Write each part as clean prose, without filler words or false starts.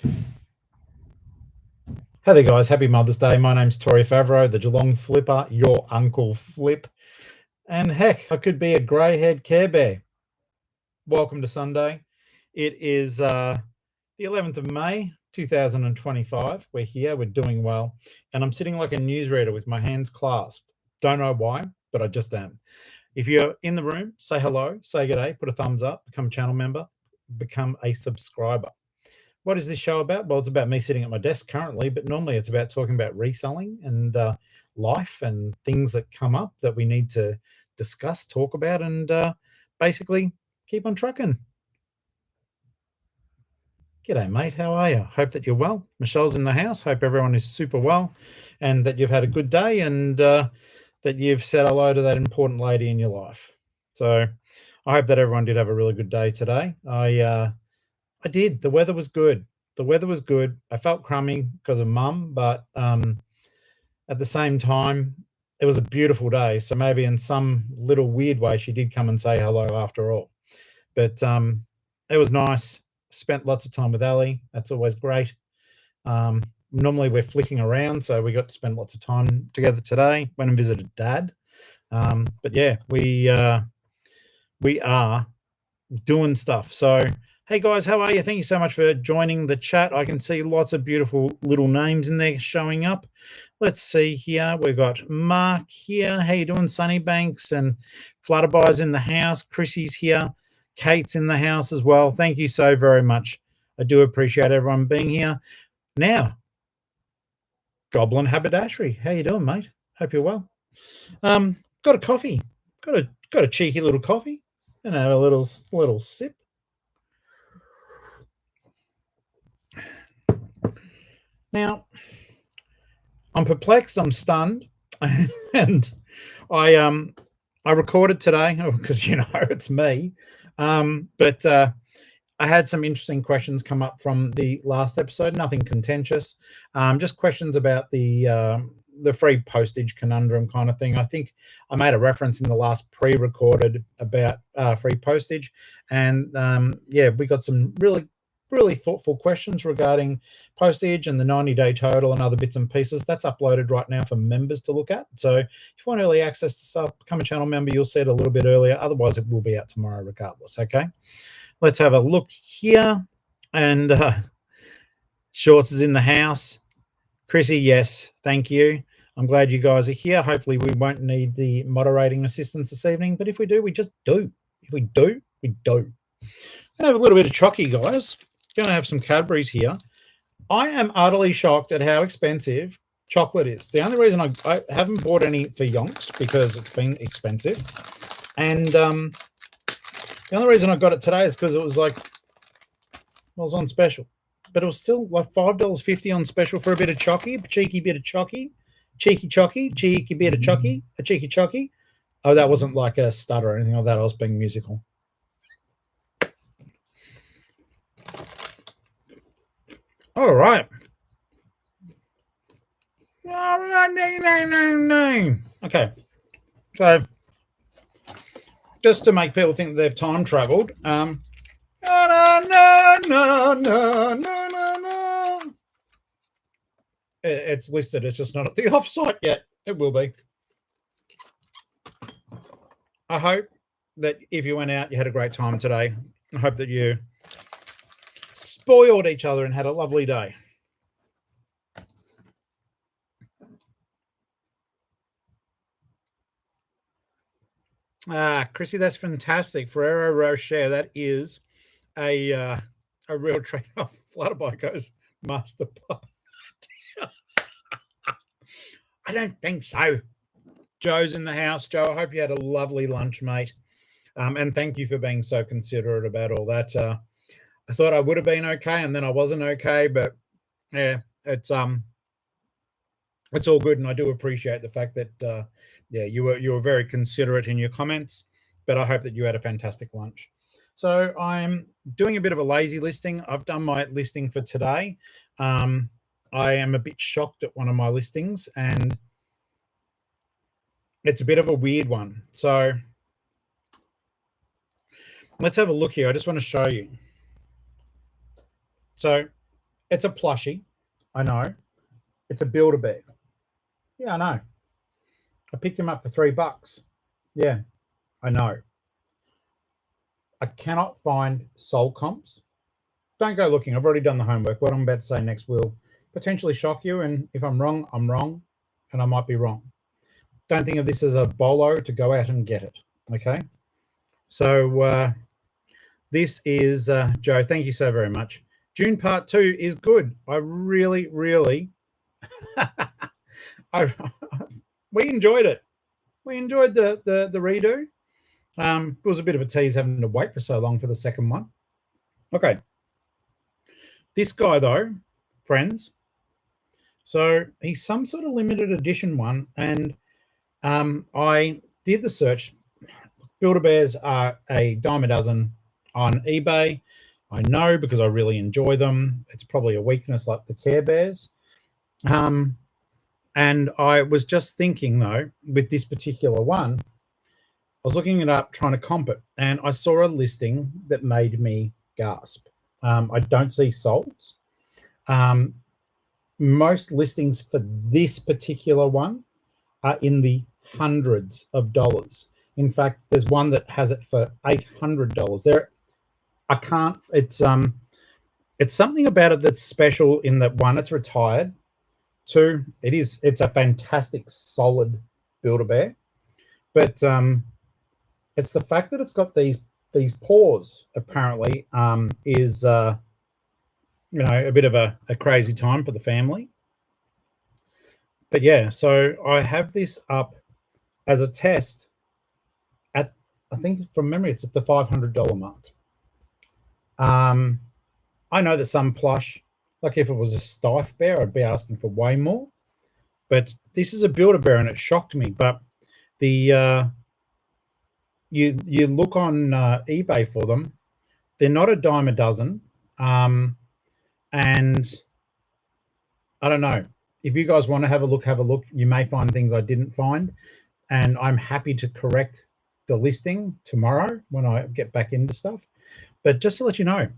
Hey there, guys. Happy Mother's Day. My name's Tori Favreau, the Geelong-Flipper, your Uncle Flip. And heck, I could be a grey-haired Care Bear. Welcome to Sunday. It is the 11th of May, 2025. We're here. We're doing well. And I'm sitting like a newsreader with my hands clasped. Don't know why, but I just am. If you're in the room, say hello, say g'day, put a thumbs up, become a channel member, become a subscriber. What is this show about? Well, it's about me sitting at my desk currently, but normally it's about talking about reselling and life and things that come up that we need to discuss, talk about, and basically keep on trucking. G'day, mate. How are you? Hope that you're well. Michelle's in the house. Hope everyone is super well and that you've had a good day and that you've said hello to that important lady in your life. So I hope that everyone did have a really good day today. I did. The weather was good. The weather was good. I felt crummy because of mum, but at the same time, it was a beautiful day. So maybe in some little weird way, she did come and say hello after all. But it was nice. Spent lots of time with Ali. That's always great. Normally we're flicking around, so we got to spend lots of time together today. Went and visited Dad. But yeah, we are doing stuff. So hey guys, how are you? Thank you so much for joining the chat. I can see lots of beautiful little names in there showing up. Let's see here. We've got Mark here. How you doing? Sunnybanks and Flutterbys in the house. Chrissy's here. Kate's in the house as well. Thank you so very much. I do appreciate everyone being here. Now, Goblin Haberdashery. How you doing, mate? Hope you're well. Got a coffee. Got a cheeky little coffee. And have a little sip. Now, I'm perplexed, I'm stunned, and I recorded today because it's me. But I had some interesting questions come up from the last episode. Nothing contentious, just questions about the free postage conundrum kind of thing. I think I made a reference in the last pre-recorded about free postage, and yeah, we got some really thoughtful questions regarding postage and the 90-day total and other bits and pieces. That's uploaded right now for members to look at. So if you want early access to stuff, become a channel member. You'll see it a little bit earlier. Otherwise, it will be out tomorrow regardless, okay? Let's have a look here. And Shorts is in the house. Chrissy, yes, thank you. I'm glad you guys are here. Hopefully we won't need the moderating assistance this evening, but if we do, we just do. If we do, we do. I'm gonna have a little bit of chocky, guys. Gonna have some Cadbury's here. I am utterly shocked at how expensive chocolate is. The only reason I haven't bought any for yonks because it's been expensive, and the only reason I got it today is because it was like, well, it was on special, but it was still like $5.50 on special for a bit of chocky, a cheeky bit of chocky, cheeky bit of chocky, a cheeky chocky. Oh, that wasn't like a stutter or anything like that. I was being musical. All right. Okay. So, just to make people think they've time traveled, it's listed. It's just not at the offsite yet. It will be. I hope that if you went out, you had a great time today. I hope that you spoiled each other and had a lovely day. Chrissy, that's fantastic. Ferrero Rocher, that is a real trade-off. Flutterby goes master part. I don't think so. Joe's in the house. Joe, I hope you had a lovely lunch, mate. And thank you for being so considerate about all that. I thought I would have been okay, and then I wasn't okay, but yeah, it's all good, and I do appreciate the fact that yeah, you were very considerate in your comments, but I hope that you had a fantastic lunch. So I'm doing a bit of a lazy listing. I've done my listing for today. I am a bit shocked at one of my listings, and it's a bit of a weird one. So let's have a look here. I just want to show you. So It's a plushie. I know. It's a Build-A-Bear. Yeah, I know. I picked him up for $3. Yeah, I know. I cannot find sold comps. Don't go looking. I've already done the homework. What I'm about to say next will potentially shock you. And if I'm wrong, I'm wrong. And I might be wrong. Don't think of this as a bolo to go out and get it. Okay. So this is Joe. Thank you so very much. June part 2 is good. I really, really, we enjoyed it. We enjoyed the redo. It was a bit of a tease having to wait for so long for the second one. Okay. This guy, though, friends, so he's some sort of limited edition one, and I did the search. Build-A-Bears are a dime a dozen on eBay. I know because I really enjoy them. It's probably a weakness like the Care Bears. And I was just thinking, though, with this particular one, I was looking it up, trying to comp it, and I saw a listing that made me gasp. I don't see solds. Most listings for this particular one are in the hundreds of dollars. In fact, there's one that has it for $800. I can't. It's something about it that's special in that one, it's retired. Two, it's a fantastic solid Build-A-Bear, but it's the fact that it's got these paws. Apparently, is a bit of a crazy time for the family. But yeah, so I have this up as a test at, I think from memory, it's at the $500 mark. I know that some plush, like if it was a Stife Bear, I'd be asking for way more. But this is a Build-A-Bear, and it shocked me. But the you look on eBay for them, they're not a dime a dozen. And I don't know. If you guys want to have a look. You may find things I didn't find, and I'm happy to correct the listing tomorrow when I get back into stuff. But just to let you know,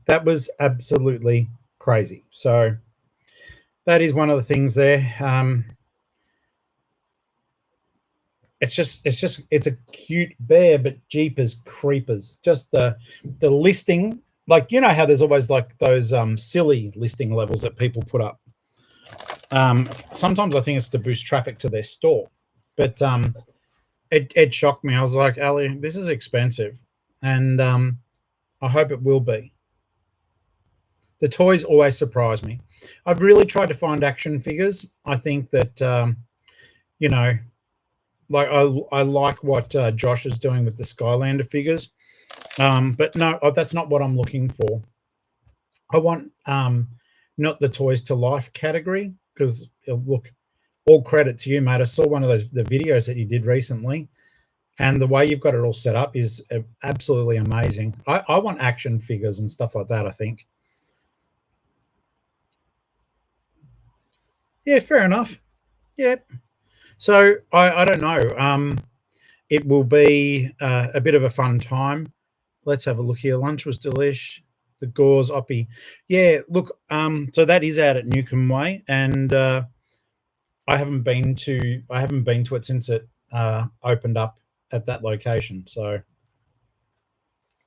that was absolutely crazy. So that is one of the things there. It's a cute bear, but jeepers creepers. Just the listing, like, you know how there's always like those silly listing levels that people put up. Sometimes I think it's to boost traffic to their store, but it shocked me. I was like, Ali, this is expensive, and I hope it will be. The toys always surprise me. I've really tried to find action figures. I think that like I like what Josh is doing with the Skylander figures, but no, that's not what I'm looking for. I want not the toys to life category, because look, all credit to you, mate. I saw one of the videos that you did recently, and the way you've got it all set up is absolutely amazing. I want action figures and stuff like that, I think. Yeah, fair enough. Yeah. So I don't know. It will be a bit of a fun time. Let's have a look here. Lunch was delish. The Gauze Oppie. Yeah, look, so that is out at Newcombe Way, and I haven't been to it since it opened up at that location. So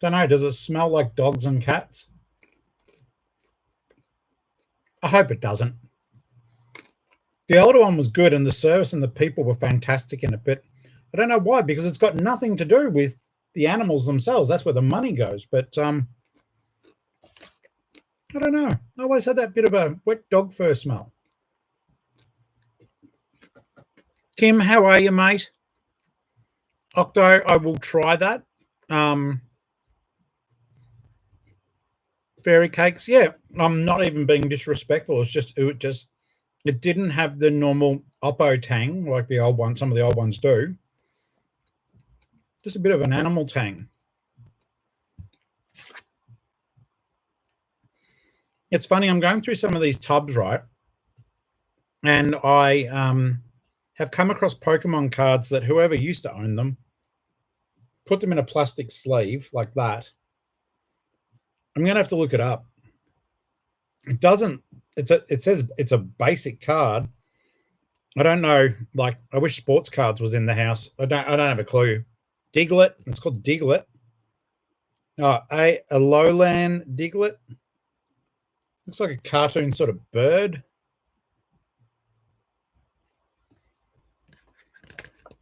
don't know. Does it smell like dogs and cats? I hope it doesn't. The older one was good, and the service and the people were fantastic in it, but I don't know why, because it's got nothing to do with the animals themselves. That's where the money goes. But I don't know. I always had that bit of a wet dog fur smell. Kim, how are you, mate? Octo, I will try that. Fairy cakes, yeah. I'm not even being disrespectful. It didn't have the normal Oppo tang like the old one. Some of the old ones do. Just a bit of an animal tang. It's funny. I'm going through some of these tubs, right? And I have come across Pokemon cards that whoever used to own them put them in a plastic sleeve like that. I'm going to have to look it up. It doesn't. It says it's a basic card. I don't know. Like, I wish sports cards was in the house. I don't have a clue. Diglett. It's called Diglett. Oh, a lowland Diglett. Looks like a cartoon sort of bird.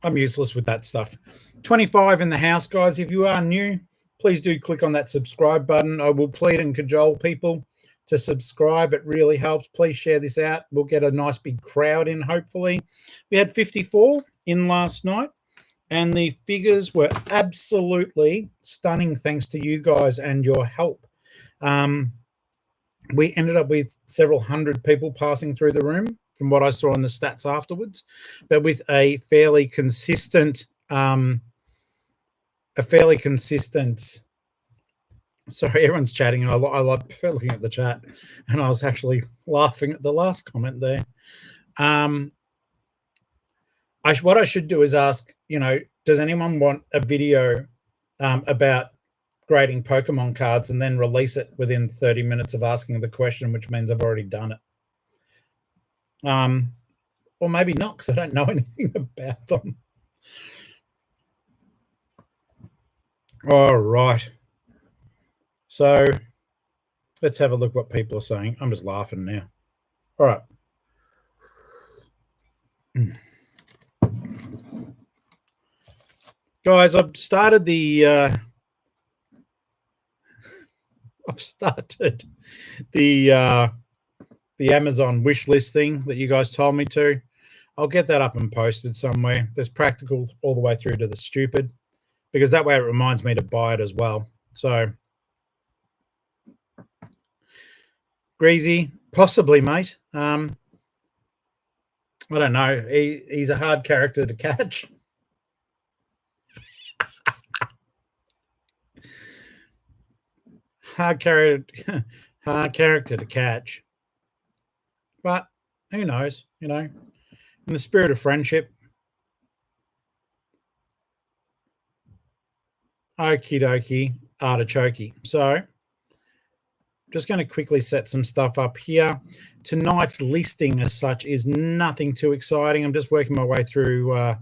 I'm useless with that stuff. 25 in the house, guys. If you are new, please do click on that subscribe button. I will plead and cajole people to subscribe. It really helps. Please share this out. We'll get a nice big crowd in, hopefully. We had 54 in last night, and the figures were absolutely stunning thanks to you guys and your help. We ended up with several hundred people passing through the room from what I saw in the stats afterwards, but with a fairly consistent, sorry, everyone's chatting, and I love looking at the chat, and I was actually laughing at the last comment there. What I should do is ask, does anyone want a video about grading Pokemon cards and then release it within 30 minutes of asking the question, which means I've already done it. Or maybe not, because I don't know anything about them. All right. So let's have a look what people are saying. I'm just laughing now. All right. Guys, I've started the Amazon wish list thing that you guys told me to. I'll get that up and posted somewhere. There's practical all the way through to the stupid, because that way it reminds me to buy it as well. So, Greasy, possibly, mate. I don't know. He's a hard character to catch. Hard character to catch. But who knows, in the spirit of friendship. Okie dokie, artichoke. So, just going to quickly set some stuff up here. Tonight's listing as such is nothing too exciting. I'm just working my way through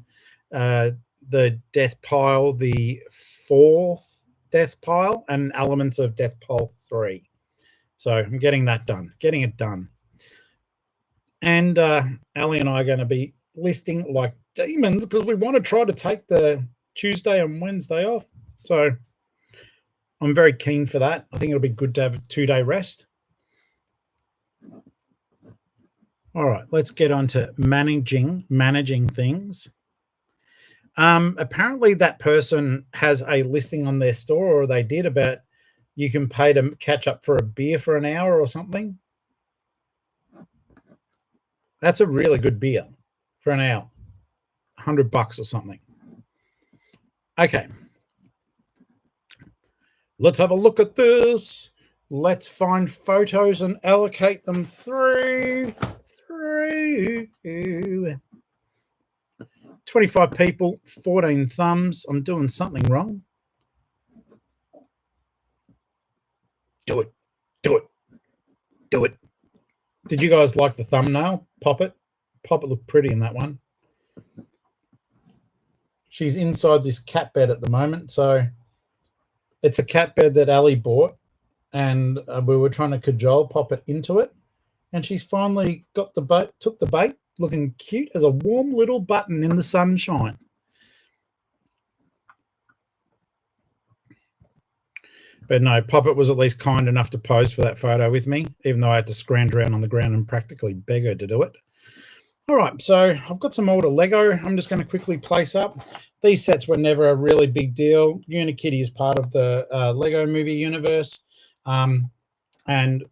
the death pile, the 4th death pile, and elements of death pile 3. So I'm getting that done, getting it done. And Ali and I are going to be listing like demons because we want to try to take the Tuesday and Wednesday off. So I'm very keen for that. I think it'll be good to have a 2-day rest. All right, let's get on to managing things. Apparently that person has a listing on their store, or they did, about you can pay to catch up for a beer for an hour or something. That's a really good beer for an hour, $100 or something. Okay. Let's have a look at this. Let's find photos and allocate them through. 25 people, 14 thumbs. I'm doing something wrong. Do it. Do it. Do it. Did you guys like the thumbnail? Pop it. Pop it looked pretty in that one. She's inside this cat bed at the moment. So it's a cat bed that Ali bought, and we were trying to cajole Pop it into it. And she's finally got the bait, took the bait, looking cute as a warm little button in the sunshine. But no, Poppet was at least kind enough to pose for that photo with me, even though I had to scrounge around on the ground and practically beg her to do it. All right, so I've got some older Lego. I'm just going to quickly place up. These sets were never a really big deal. Unikitty is part of the Lego movie universe. And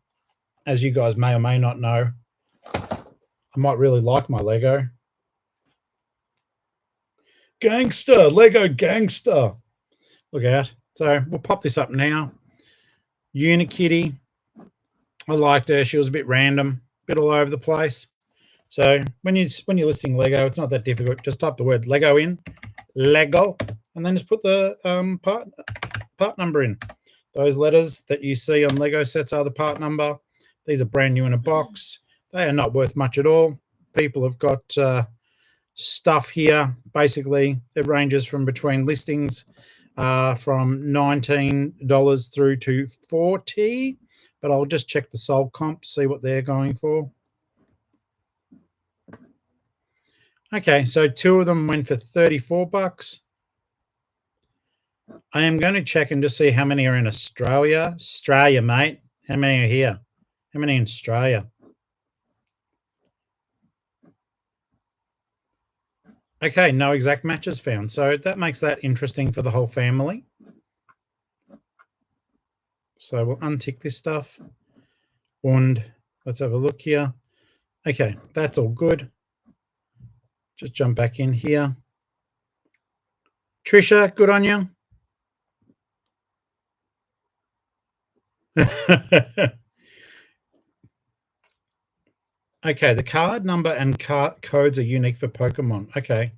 as you guys may or may not know, I might really like my Lego. Gangster, Lego gangster. Look out. So we'll pop this up now. Unikitty. I liked her. She was a bit random, a bit all over the place. So when you're listing Lego, it's not that difficult. Just type the word Lego in, Lego, and then just put the part number in. Those letters that you see on Lego sets are the part number. These are brand new in a box. They are not worth much at all. People have got stuff here. Basically, it ranges from between listings from $19 through to $40, but I'll just check the sold comps, see what they're going for. Okay, so 2 of them went for $34. I am going to check and just see how many are in Australia. Australia, mate. How many are here? How many in Australia? Okay, no exact matches found. So that makes that interesting for the whole family. So we'll untick this stuff. And let's have a look here. Okay, that's all good. Just jump back in here. Trisha, good on you. Okay, the card number and card codes are unique for Pokemon. Okay.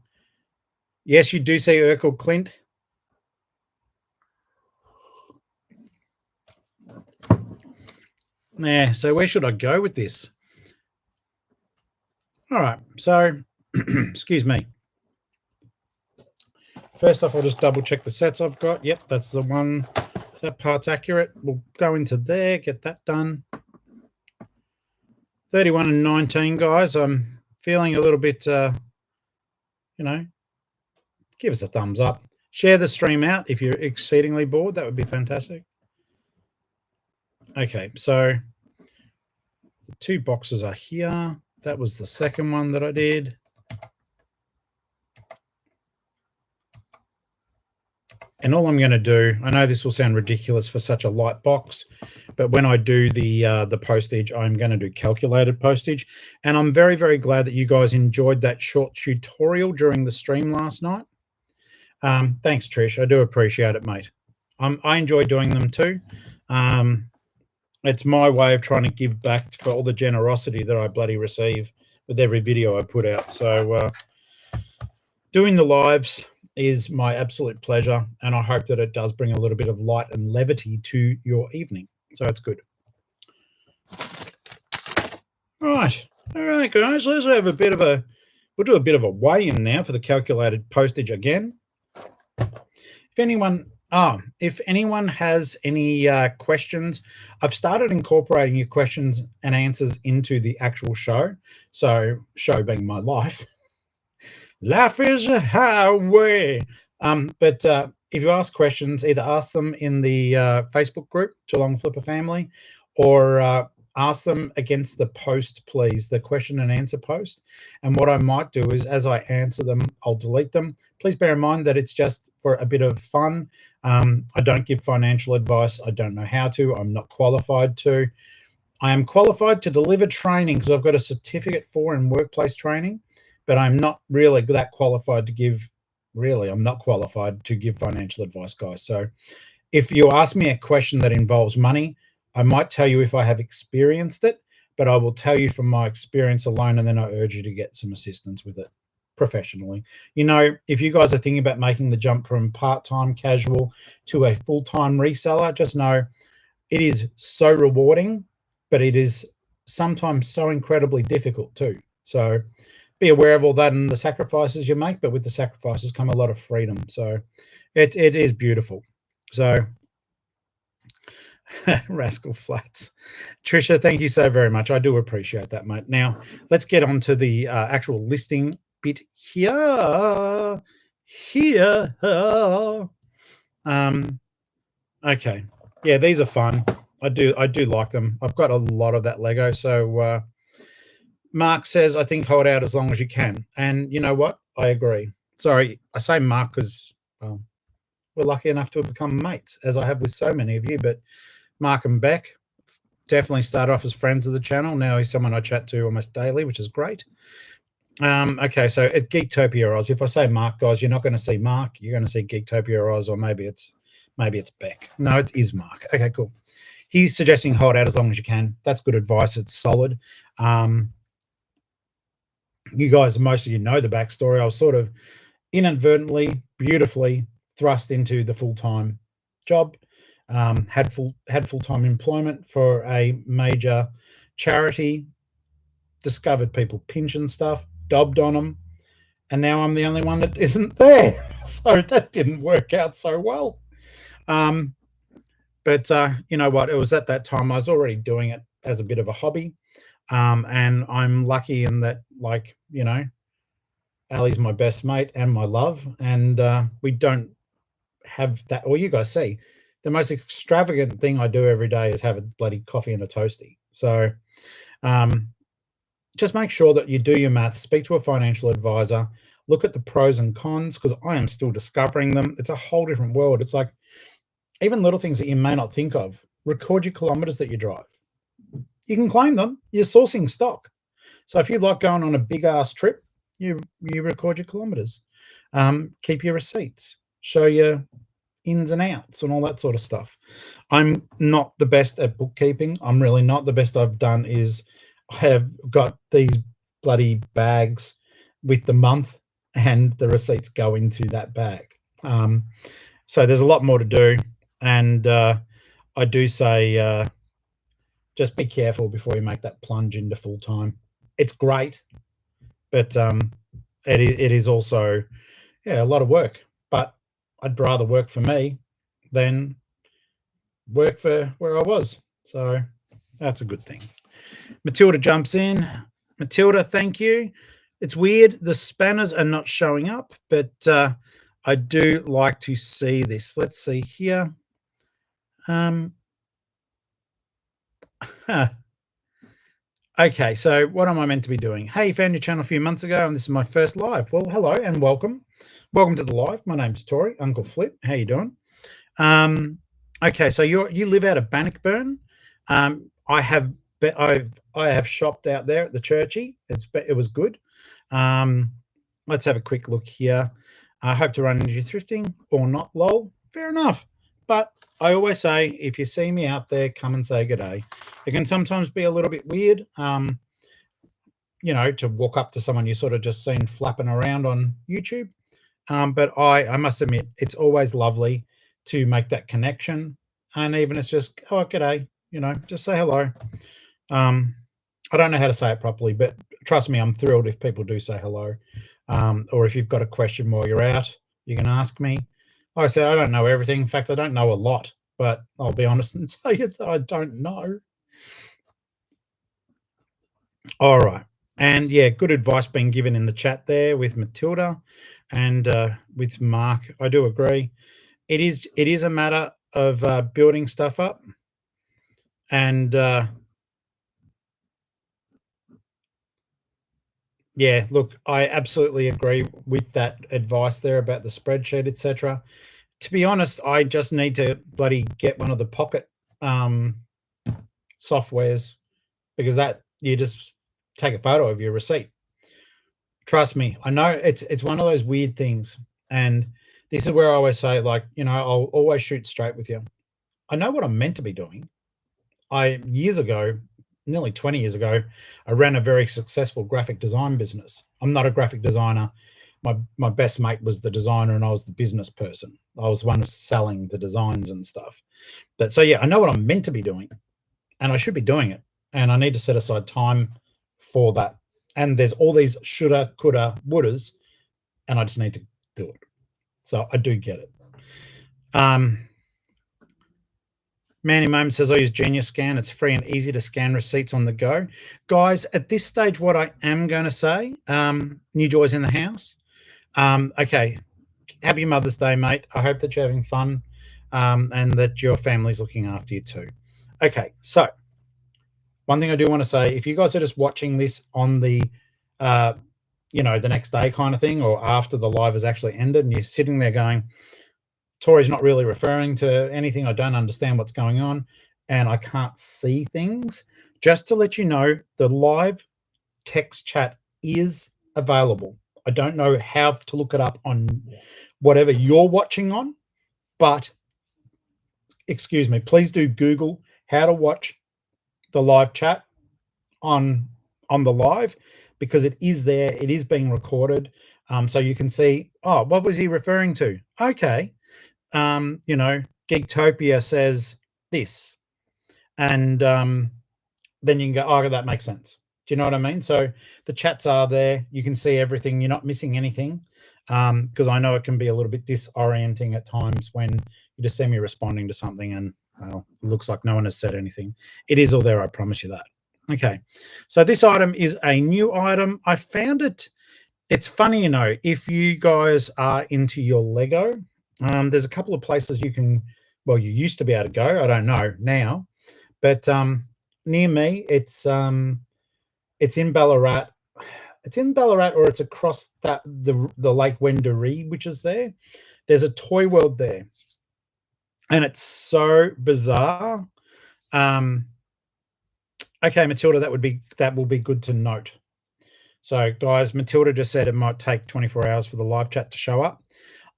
Yes, you do see Urkel Clint. Nah, so where should I go with this? All right, so excuse me. First off, I'll just double check the sets I've got. Yep, that's the one. That part's accurate. We'll go into there, get that done. 31 and 19, guys. I'm feeling a little bit, you know, give us a thumbs up. Share the stream out if you're exceedingly bored. That would be fantastic. Okay, so the 2 boxes are here. That was the second one that I did. And all I'm going to do, I know this will sound ridiculous for such a light box, but when I do the postage, I'm going to do calculated postage. And I'm very, very glad that you guys enjoyed that short tutorial during the stream last night. Thanks, Trish. I do appreciate it, mate. I enjoy doing them too. It's my way of trying to give back for all the generosity that I bloody receive with every video I put out. So doing the lives is my absolute pleasure, and I hope that it does bring a little bit of light and levity to your evening. So it's good. All right, guys. Let's have a bit of a. We'll do a bit of a weigh-in now for the calculated postage again. If anyone has any questions, I've started incorporating your questions and answers into the actual show. So, show being my life. Life is a highway. But if you ask questions, either ask them in the Facebook group, Geelong-Flipper family, or ask them against the post, please, the question and answer post. And what I might do is, as I answer them, I'll delete them. Please bear in mind that it's just for a bit of fun. I don't give financial advice. I don't know how to. I'm not qualified to. I am qualified to deliver training because I've got a certificate in workplace training, but I'm not really that qualified to give. Really, I'm not qualified to give financial advice, guys. So if you ask me a question that involves money, I might tell you if I have experienced it, but I will tell you from my experience alone, and then I urge you to get some assistance with it professionally. You know, if you guys are thinking about making the jump from part-time casual to a full-time reseller, just know it is so rewarding, but it is sometimes so incredibly difficult too. So be aware of all that and the sacrifices you make, but with the sacrifices come a lot of freedom. So it is beautiful. So Rascal Flats. Trisha, thank you so very much. I do appreciate that, mate. Now, let's get on to the actual listing bit here. Okay. Yeah, these are fun. I do like them. I've got a lot of that Lego. So Mark says, I think hold out as long as you can. And you know what? I agree. Sorry, I say Mark because, well, we're lucky enough to have become mates, as I have with so many of you. But Mark and Beck definitely started off as friends of the channel. Now he's someone I chat to almost daily, which is great. Okay, so at Geektopia Oz, if I say Mark, guys, you're not going to see Mark. You're going to see Geektopia Oz, or maybe it's Beck. No, it is Mark. Okay, cool. He's suggesting hold out as long as you can. That's good advice. It's solid. You guys, most of you know the backstory. I was sort of inadvertently, beautifully thrust into the full-time job. Had full-time employment for a major charity, discovered people pinching stuff, dobbed on them, and now I'm the only one that isn't there. So that didn't work out so well. Um, but you know what? It was at that time I was already doing it as a bit of a hobby, and I'm lucky in that, like, you know, Ali's my best mate and my love, and we don't have that. Well, you guys see, the most extravagant thing I do every day is have a bloody coffee and a toasty. So um, just make sure that you do your math, speak to a financial advisor, look at the pros and cons, because I am still discovering them. It's a whole different world. It's like even little things that you may not think of. Record your kilometers that you drive. You can claim them. You're sourcing stock. So if you like going on a big ass trip, you record your kilometers. Keep your receipts. Show your ins and outs and all that sort of stuff. I'm not the best at bookkeeping. I'm really not. The best I've done is I have got these bloody bags with the month, and the receipts go into that bag. So there's a lot more to do, and I do say just be careful before you make that plunge into full time. It's great, but it is also, yeah, a lot of work. But I'd rather work for me than work for where I was. So that's a good thing. Matilda jumps in. Matilda, thank you. It's weird, the spanners are not showing up, but I do like to see this. Let's see here. Okay, so what am I meant to be doing? Hey, you found your channel a few months ago, and this is my first live. Well, hello and welcome. Welcome to the live. My name's Tori, Uncle Flip. How you doing? Okay, so you live out of Bannockburn. I have shopped out there at the Churchy. It was good. Let's have a quick look here. I hope to run into you thrifting or not, lol. Fair enough. But I always say, if you see me out there, come and say good day. It can sometimes be a little bit weird, you know, to walk up to someone you sort of just seen flapping around on YouTube. But I must admit, it's always lovely to make that connection. And even it's just, oh, g'day, you know, just say hello. I don't know how to say it properly, but trust me, I'm thrilled if people do say hello. Or if you've got a question while you're out, you can ask me. Like I said, I don't know everything. In fact, I don't know a lot, but I'll be honest and tell you that I don't know. All right. And yeah, good advice being given in the chat there with Matilda and with Mark. I do agree. It is a matter of building stuff up, and yeah, look, I absolutely agree with that advice there about the spreadsheet, etc. To be honest, I just need to bloody get one of the pocket softwares, because that you just take a photo of your receipt. Trust me, I know it's one of those weird things, and this is where I always say, like, you know, I'll always shoot straight with you. I know what I'm meant to be doing. Years ago, nearly 20 years ago, I ran a very successful graphic design business. I'm not a graphic designer. My best mate was the designer, and I was the business person. I was the one selling the designs and stuff. But so yeah, I know what I'm meant to be doing, and I should be doing it. And I need to set aside time for that. And there's all these shoulda, coulda, wouldas, and I just need to do it. So I do get it. Manny Moment says, I use Genius Scan. It's free and easy to scan receipts on the go. Guys, at this stage, what I am going to say, new joys in the house. Okay, happy Mother's Day, mate. I hope that you're having fun and that your family's looking after you too. Okay, so one thing I do want to say, if you guys are just watching this on the, you know, the next day kind of thing, or after the live has actually ended, and you're sitting there going, Tori's not really referring to anything, I don't understand what's going on, and I can't see things, just to let you know, the live text chat is available. I don't know how to look it up on whatever you're watching on, but excuse me, please do Google how to watch the live chat on the live, because it is there, it is being recorded, so you can see, oh, what was he referring to? Okay, you know, Geektopia says this, and then you can go, oh, that makes sense. Do you know what I mean? So the chats are there. You can see everything. You're not missing anything. Because I know it can be a little bit disorienting at times when you just see me responding to something and, well, it looks like no one has said anything. It is all there, I promise you that. Okay. So this item is a new item. I found it. It's funny, if you guys are into your Lego, there's a couple of places you can, well, you used to be able to go. I don't know now, but near me, it's in Ballarat. It's in Ballarat, or it's across the Lake Wendouree, which is there. There's a toy world there, and it's so bizarre. Okay, Matilda, that will be good to note. So, guys, Matilda just said it might take 24 hours for the live chat to show up.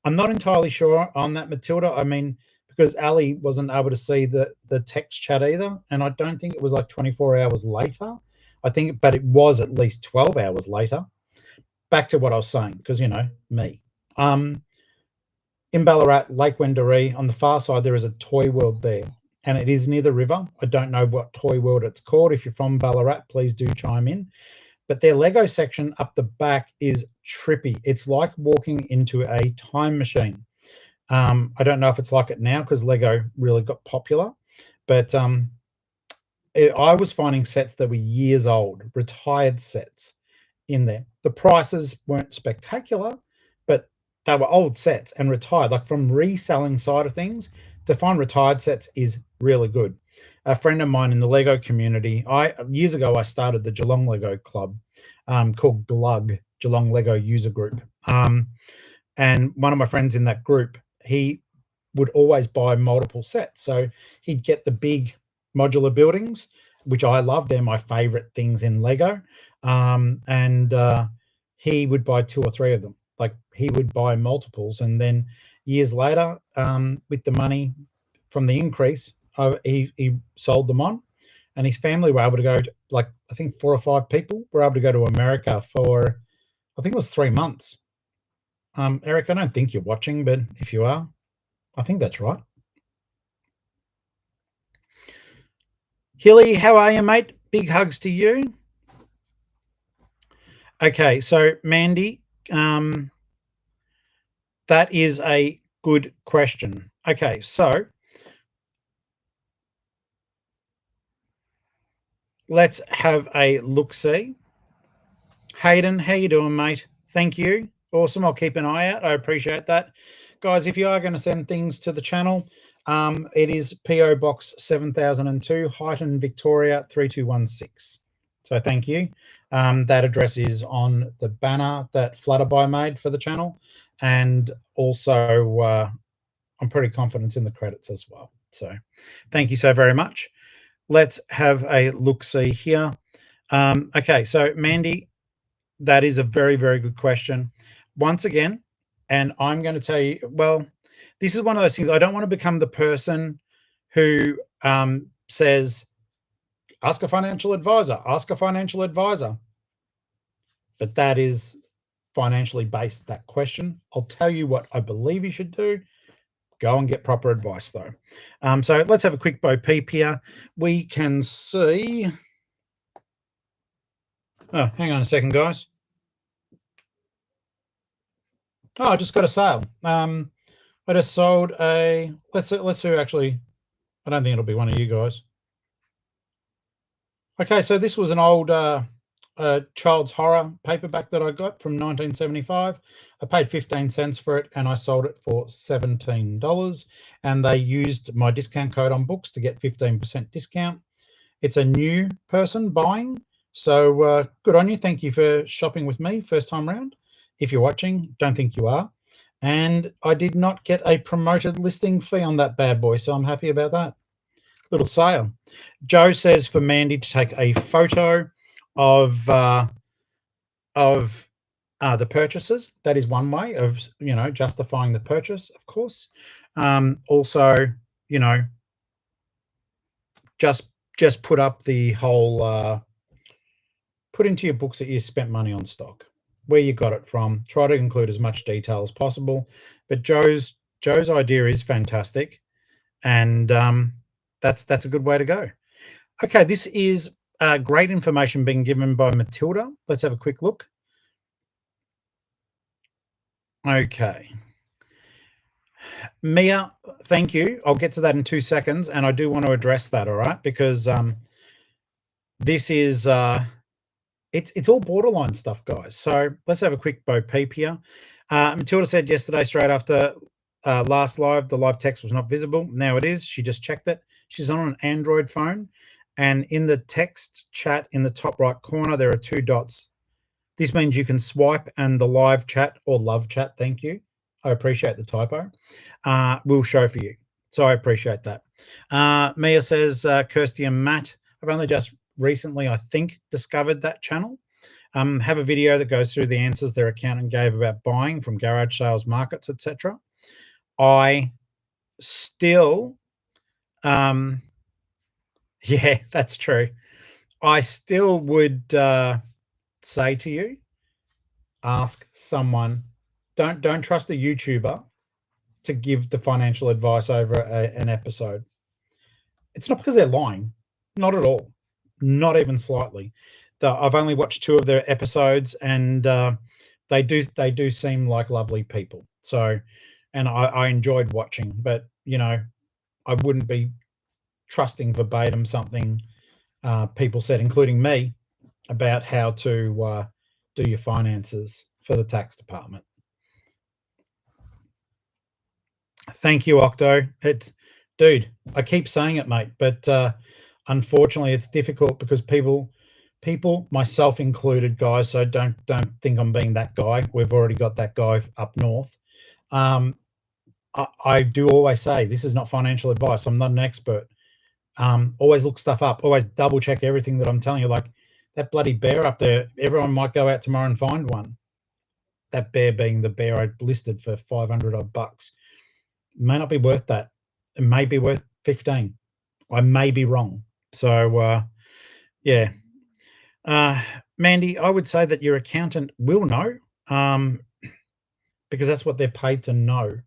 I'm not entirely sure on that, Matilda. I mean, because Ali wasn't able to see the text chat either, and I don't think it was like 24 hours later. I think, but it was at least 12 hours later. Back to what I was saying, because me. In Ballarat, Lake Wendouree, on the far side, there is a toy world there, and it is near the river. I don't know what toy world it's called. If you're from Ballarat, please do chime in. But their Lego section up the back is trippy. It's like walking into a time machine. I don't know if it's like it now because Lego really got popular, but I was finding sets that were years old, retired sets in there. The prices weren't spectacular, but they were old sets and retired. Like, from reselling side of things, to find retired sets is really good. A friend of mine in the Lego community, years ago I started the Geelong Lego Club, called GLUG, Geelong Lego User Group. And one of my friends in that group, he would always buy multiple sets. So he'd get the big modular buildings, which I love. They're my favorite things in Lego. And he would buy 2 or 3 of them. Like, he would buy multiples, and then years later, with the money from the increase, he sold them on, and his family were able to go to, like, I think 4 or 5 people were able to go to America for, I think it was 3 months. Eric, I don't think you're watching, but if you are, I think that's right. Hilly, how are you, mate? Big hugs to you. Okay, so Mandy, that is a good question. Okay, so let's have a look-see. Hayden, how you doing, mate? Thank you. Awesome. I'll keep an eye out. I appreciate that. Guys, if you are going to send things to the channel, it is PO Box 7002, Highton, Victoria 3216. So thank you. That address is on the banner that Flutterby made for the channel, and also I'm pretty confident in the credits as well. So thank you so very much. Let's have a look-see here. Okay, so Mandy, that is a very, very good question. Once again, and I'm going to tell you, well, this is one of those things. I don't want to become the person who says, ask a financial advisor, ask a financial advisor. But that is financially based, that question. I'll tell you what I believe you should do. Go and get proper advice, though. So let's have a quick Bo Peep here. We can see. Oh, hang on a second, guys. Oh, I just got a sale. I just sold a. Let's see. Actually, I don't think it'll be one of you guys. Okay, so this was an old child's horror paperback that I got from 1975. I paid 15 cents for it, and I sold it for $17. And they used my discount code on books to get 15% discount. It's a new person buying, so good on you. Thank you for shopping with me first time round. If you're watching, don't think you are. And I did not get a promoted listing fee on that bad boy, so I'm happy about that. Little sale. Joe says for Mandy to take a photo of the purchases. That is one way of justifying the purchase, of course. Also, just put up the whole put into your books that you spent money on stock, where you got it from. Try to include as much detail as possible. But Joe's idea is fantastic, and that's a good way to go. Okay, this is great information being given by Matilda. Let's have a quick look. Okay. Mia, thank you. I'll get to that in 2 seconds, and I do want to address that, all right? Because this is it's all borderline stuff, guys. So let's have a quick Bo Peep here. Matilda said yesterday, straight after last live, the live text was not visible. Now it is. She just checked it. She's on an Android phone, and in the text chat in the top right corner, there are 2 dots. This means you can swipe, and the live chat or love chat, thank you, I appreciate the typo, will show for you. So I appreciate that. Mia says, Kirsty and Matt, I've only just recently, I think, discovered that channel. Have a video that goes through the answers their accountant gave about buying from garage sales, markets, etc. I still, yeah, that's true. I still would say to you, ask someone. Don't trust a YouTuber to give the financial advice over an episode. It's not because they're lying, not at all, not even slightly. I've only watched 2 of their episodes, and they do seem like lovely people. So, and I enjoyed watching, but I wouldn't be trusting verbatim something people said, including me, about how to do your finances for the tax department. Thank you, Octo. Dude, I keep saying it, mate, but unfortunately it's difficult because people, myself included, guys, so don't think I'm being that guy. We've already got that guy up north. I do always say, this is not financial advice. I'm not an expert. Always look stuff up. Always double check everything that I'm telling you. Like that bloody bear up there, everyone might go out tomorrow and find one. That bear being the bear I listed for 500 odd bucks. May not be worth that. It may be worth 15. I may be wrong. So, yeah. Mandy, I would say that your accountant will know, because that's what they're paid to know.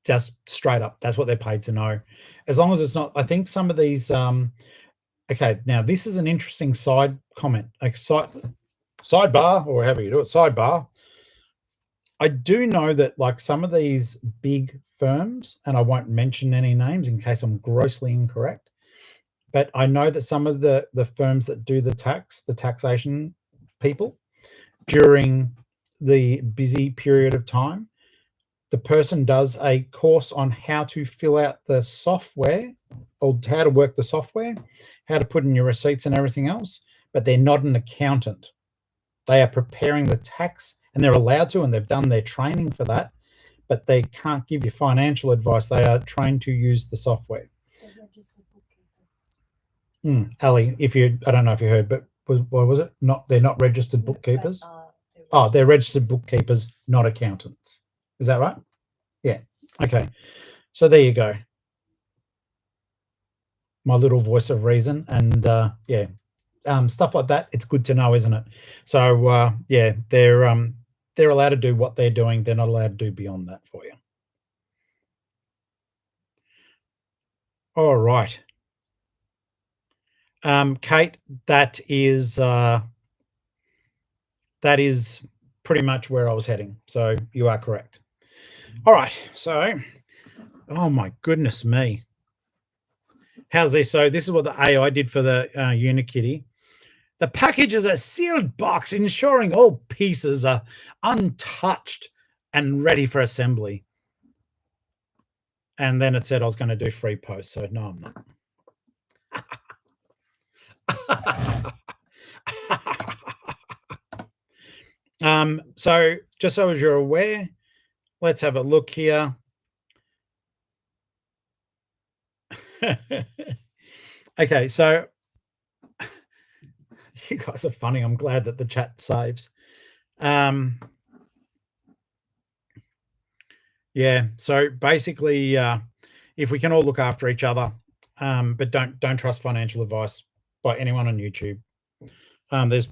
Just straight up, that's what they're paid to know. As long as it's not, I think some of these, okay, now this is an interesting side comment, like sidebar, or however you do it, sidebar. I do know that like some of these big firms, and I won't mention any names in case I'm grossly incorrect, but I know that some of the firms that do the taxation people, during the busy period of time, the person does a course on how to fill out the software, or how to work the software, how to put in your receipts and everything else, but they're not an accountant. They are preparing the tax, and they're allowed to, and they've done their training for that, but they can't give you financial advice. They are trained to use the software. They're registered bookkeepers. Ali, I don't know if you heard, but what was it? They're not registered bookkeepers. They're registered bookkeepers, not accountants. Is that right? Yeah. Okay. So there you go. My little voice of reason, and yeah. Stuff like that, it's good to know, isn't it? So yeah, they're allowed to do what they're doing. They're not allowed to do beyond that for you. All right. Kate, that is pretty much where I was heading. So you are correct. All right. So, oh my goodness me. How's this? So this is what the AI did for the Unikitty. The package is a sealed box, ensuring all pieces are untouched and ready for assembly. And then it said I was going to do free post. So no, I'm not. So just so as you're aware, let's have a look here. Okay, so you guys are funny. I'm glad that the chat saves. Yeah, so basically, if we can all look after each other, but don't trust financial advice by anyone on YouTube. There's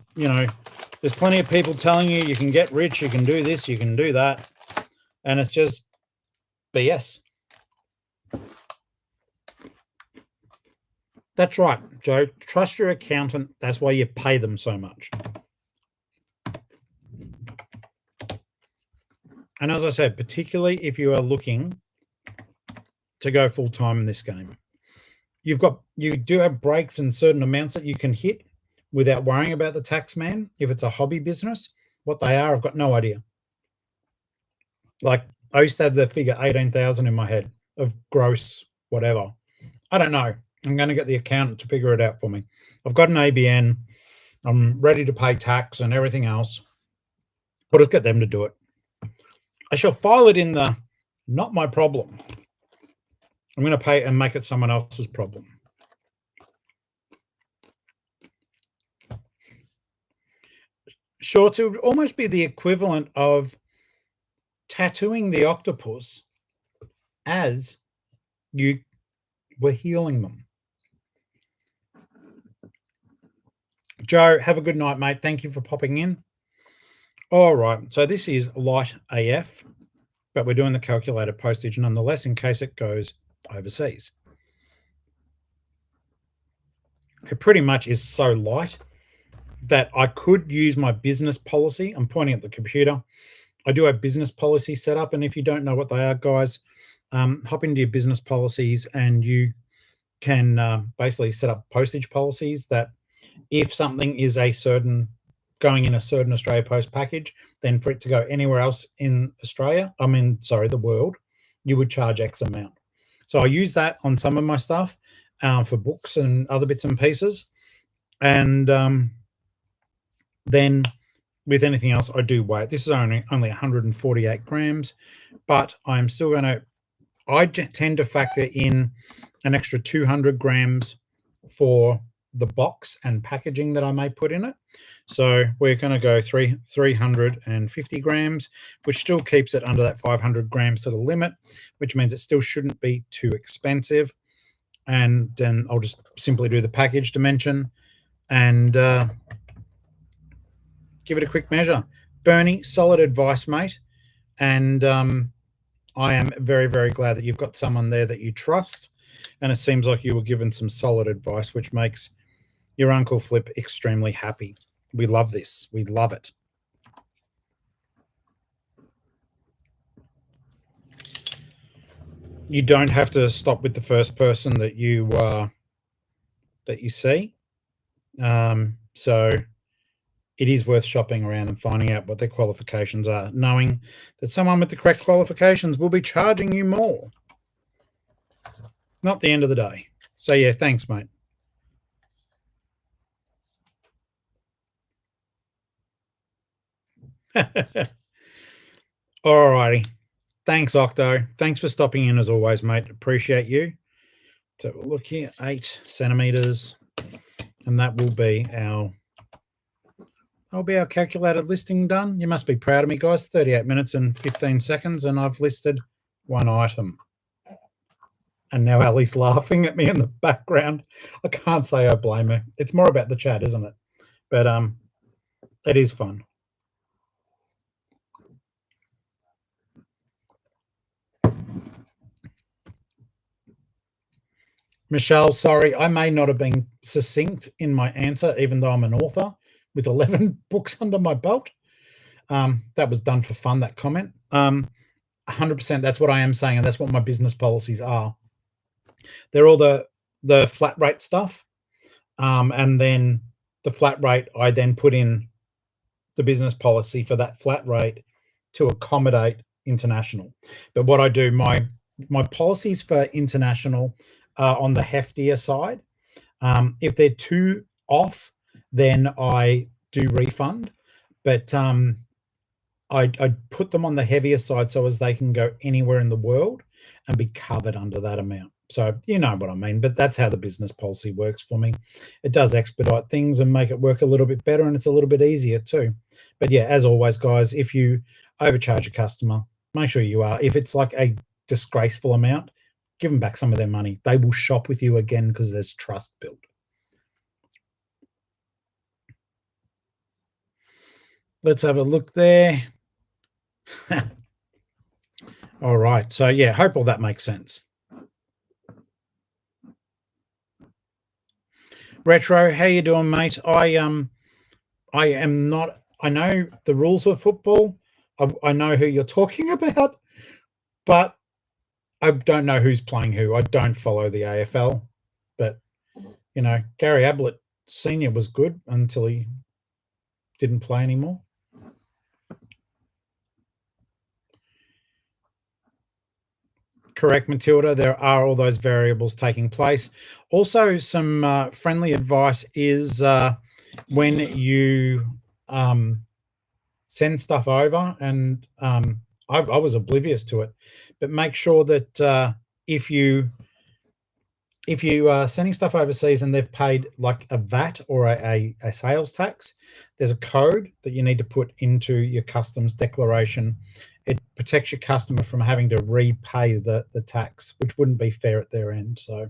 plenty of people telling you can get rich, you can do this, you can do that, and it's just BS. That's right, Joe. Trust your accountant. That's why you pay them so much. And as I said, particularly if you are looking to go full time in this game, you do have breaks and certain amounts that you can hit without worrying about the tax man. If it's a hobby business, what they are, I've got no idea. Like I used to have the figure 18,000 in my head of gross whatever. I don't know. I'm going to get the accountant to figure it out for me. I've got an ABN. I'm ready to pay tax and everything else. I'll just get them to do it. I shall file it in the not my problem. I'm going to pay and make it someone else's problem. Sure, it would almost be the equivalent of tattooing the octopus as you were healing them. Joe, have a good night, mate. Thank you for popping in. All right, so this is light AF, but we're doing the calculated postage nonetheless in case it goes overseas. It pretty much is so light that I could use my business policy. I'm pointing at the computer. I do have business policy set up, and if you don't know what they are, guys, hop into your business policies and you can basically set up postage policies that if something is going in a certain Australia Post package, then for it to go anywhere else in the world, you would charge X amount. So I use that on some of my stuff for books and other bits and pieces. And then with anything else, I do weigh it. This is only 148 grams, but I tend to factor in an extra 200 grams for the box and packaging that I may put in it. So we're going to go 350 grams, which still keeps it under that 500 grams to the limit, which means it still shouldn't be too expensive. And then I'll just simply do the package dimension and give it a quick measure. Bernie, solid advice, mate. And I am very, very glad that you've got someone there that you trust. And it seems like you were given some solid advice, which makes your Uncle Flip extremely happy. We love this. We love it. You don't have to stop with the first person that you see. So it is worth shopping around and finding out what their qualifications are, knowing that someone with the correct qualifications will be charging you more. Not the end of the day. So yeah, thanks, mate. All righty. Thanks, Octo. Thanks for stopping in as always, mate. Appreciate you. So we'll look here, 8 centimeters, and that will be our calculated listing done. You must be proud of me, guys. 38 minutes and 15 seconds, and I've listed one item. And now Ali's laughing at me in the background. I can't say I blame her. It's more about the chat, isn't it? But it is fun. Michelle, sorry, I may not have been succinct in my answer, even though I'm an author with 11 books under my belt. That was done for fun, that comment. 100%, that's what I am saying, and that's what my business policies are. They're all the flat rate stuff, and then the flat rate, I then put in the business policy for that flat rate to accommodate international. But what I do, my policies for international are on the heftier side. If they're too off, then I do refund. But I put them on the heavier side so as they can go anywhere in the world and be covered under that amount. So you know what I mean, but that's how the business policy works for me. It does expedite things and make it work a little bit better, and it's a little bit easier too. But yeah, as always, guys, if you overcharge a customer, make sure you are. If it's like a disgraceful amount, give them back some of their money. They will shop with you again because there's trust built. Let's have a look there. All right. So yeah, hope all that makes sense. Retro, how you doing, mate? I am not. I know the rules of football. I know who you're talking about, but I don't know who's playing who. I don't follow the AFL, but you know, Gary Ablett Senior was good until he didn't play anymore. Correct, Matilda. There are all those variables taking place. Also, some friendly advice is when you send stuff over, and I was oblivious to it, but make sure that if you are sending stuff overseas and they've paid like a VAT or a sales tax, there's a code that you need to put into your customs declaration. It protects your customer from having to repay the tax, which wouldn't be fair at their end. So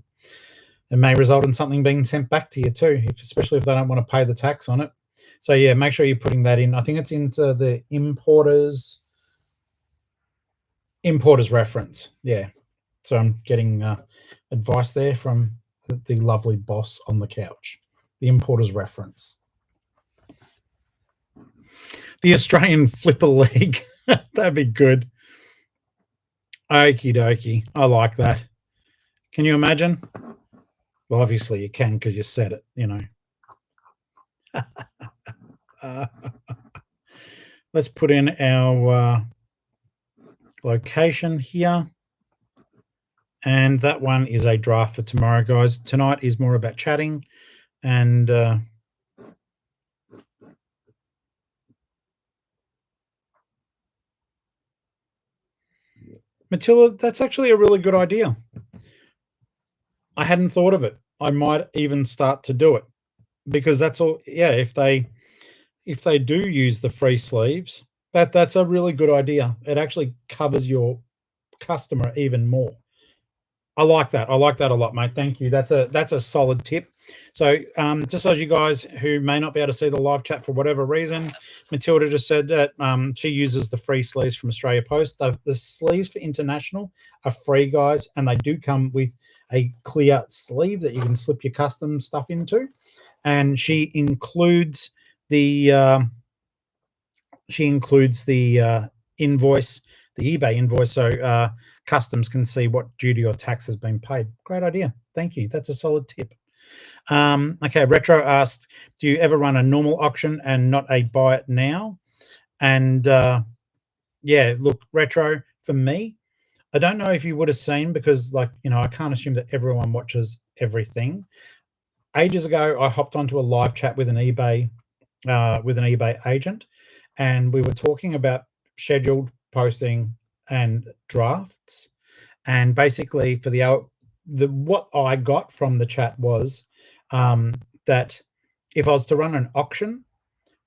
it may result in something being sent back to you too, especially if they don't want to pay the tax on it. So yeah, make sure you're putting that in. I think it's into the importer's reference. Yeah. So I'm getting advice there from the lovely boss on the couch. The importer's reference. The Australian Flipper League. That'd be good. Okie dokie. I like that. Can you imagine? Well, obviously you can because you said it, you know. Let's put in our location here. And that one is a draft for tomorrow, guys. Tonight is more about chatting and Matilda, that's actually a really good idea. I hadn't thought of it. I might even start to do it because that's all. Yeah, if they do use the free sleeves, that's a really good idea. It actually covers your customer even more. I like that. I like that a lot, mate. Thank you. That's a solid tip. So just so you guys who may not be able to see the live chat for whatever reason, Matilda just said that she uses the free sleeves from Australia Post. The sleeves for international are free, guys, and they do come with a clear sleeve that you can slip your custom stuff into. And she includes the invoice, the eBay invoice, so customs can see what duty or tax has been paid. Great idea. Thank you. That's a solid tip. Okay, Retro asked, do you ever run a normal auction and not a buy it now? And yeah, look, Retro, for me, I don't know if you would have seen, because like, you know, I can't assume that everyone watches everything. Ages ago, I hopped onto a live chat with an eBay agent, and we were talking about scheduled posting and drafts. And basically, for what I got from the chat was that if I was to run an auction,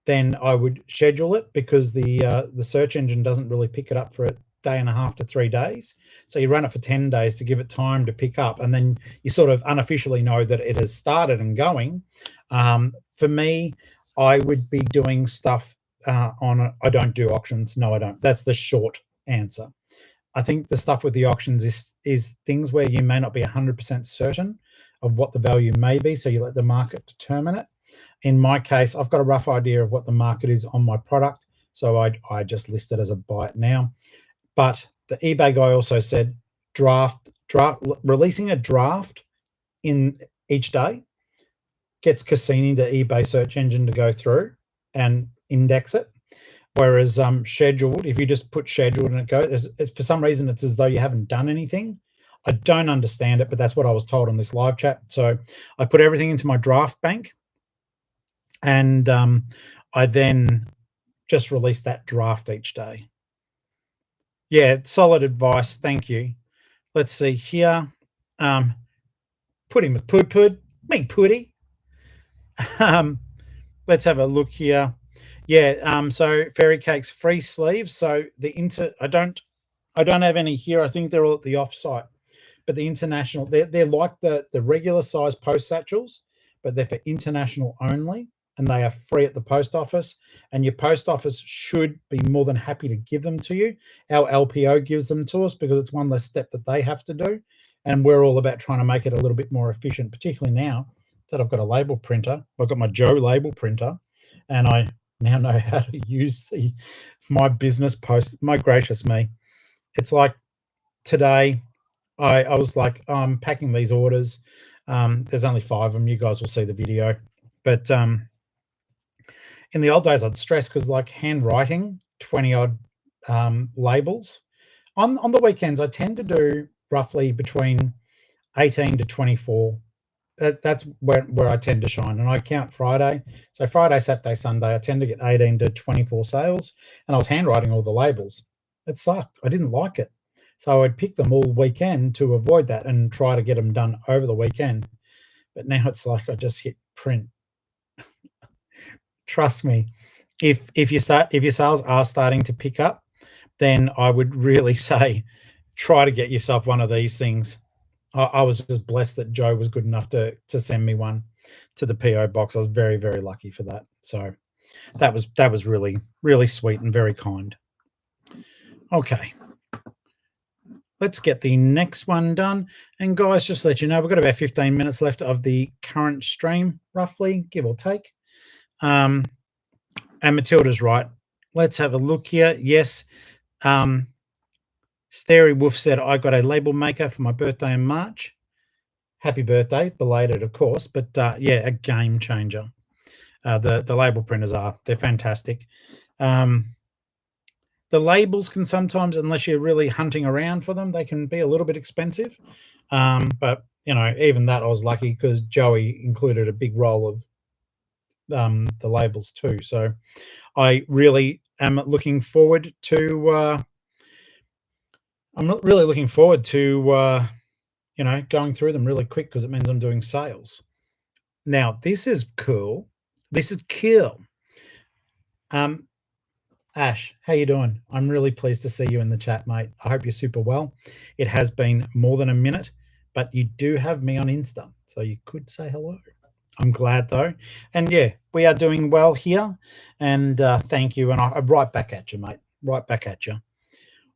then I would schedule it, because the search engine doesn't really pick it up for a day and a half to 3 days. So you run it for 10 days to give it time to pick up, and then you sort of unofficially know that it has started and going. For me, I would be doing stuff I don't do auctions. No, I don't. That's the short answer. I think the stuff with the auctions is things where you may not be 100% certain of what the value may be, so you let the market determine it. In my case, I've got a rough idea of what the market is on my product, so I just list it as a buy it now. But the eBay guy also said releasing a draft in each day gets Cassini, the eBay search engine, to go through and index it. Whereas scheduled, if you just put scheduled and it goes, for some reason, it's as though you haven't done anything. I don't understand it, but that's what I was told on this live chat. So I put everything into my draft bank, and I then just release that draft each day. Yeah, solid advice. Thank you. Let's see here. Putty McPud, me putty. Let's have a look here. Yeah, so Fairy Cake's free sleeves. So I don't have any here. I think they're all at the offsite. But the international, they're like the regular size post satchels, but they're for international only, and they are free at the post office. And your post office should be more than happy to give them to you. Our LPO gives them to us because it's one less step that they have to do. And we're all about trying to make it a little bit more efficient, particularly now that I've got a label printer. I've got my Joe label printer, and I now know how to use my business post. My gracious me. It's like today I was like, I'm packing these orders. There's only 5 of them. You guys will see the video. But in the old days, I'd stress because like handwriting 20 odd labels. On the weekends, I tend to do roughly between 18 to 24. That's where I tend to shine, and I count Friday. So Friday, Saturday, Sunday, I tend to get 18 to 24 sales, and I was handwriting all the labels. It sucked. I didn't like it. So I'd pick them all weekend to avoid that and try to get them done over the weekend. But now it's like I just hit print. Trust me, if your sales are starting to pick up, then I would really say try to get yourself one of these things. I was just blessed that Joe was good enough to send me one to the PO box. I was very, very lucky for that. So that was really, really sweet and very kind. Okay. Let's get the next one done. And guys, just to let you know, we've got about 15 minutes left of the current stream, roughly, give or take. And Matilda's right. Let's have a look here. Yes. Starry Wolf said, I got a label maker for my birthday in March. Happy birthday, belated, of course. But yeah, a game changer. The label printers they're fantastic. The labels can sometimes, unless you're really hunting around for them, they can be a little bit expensive. But, you know, even that I was lucky because Joey included a big roll of the labels too. So I really am looking forward to you know, going through them really quick because it means I'm doing sales. Now, this is cool. This is cool. Ash, how you doing? I'm really pleased to see you in the chat, mate. I hope you're super well. It has been more than a minute, but you do have me on Insta, so you could say hello. I'm glad, though. And, yeah, we are doing well here, and thank you. And I'm right back at you, mate. Right back at you.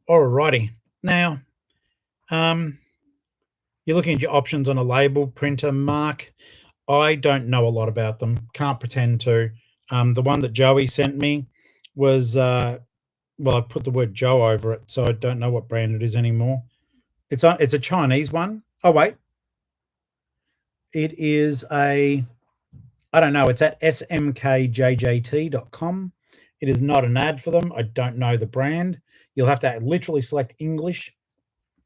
All righty. Now, you're looking at your options on a label printer, Mark. I don't know a lot about them. Can't pretend to. The one that Joey sent me was, well, I put the word Joe over it, so I don't know what brand it is anymore. It's a Chinese one. Oh, wait. It is I don't know. It's at smkjjt.com. It is not an ad for them. I don't know the brand. You'll have to literally select English.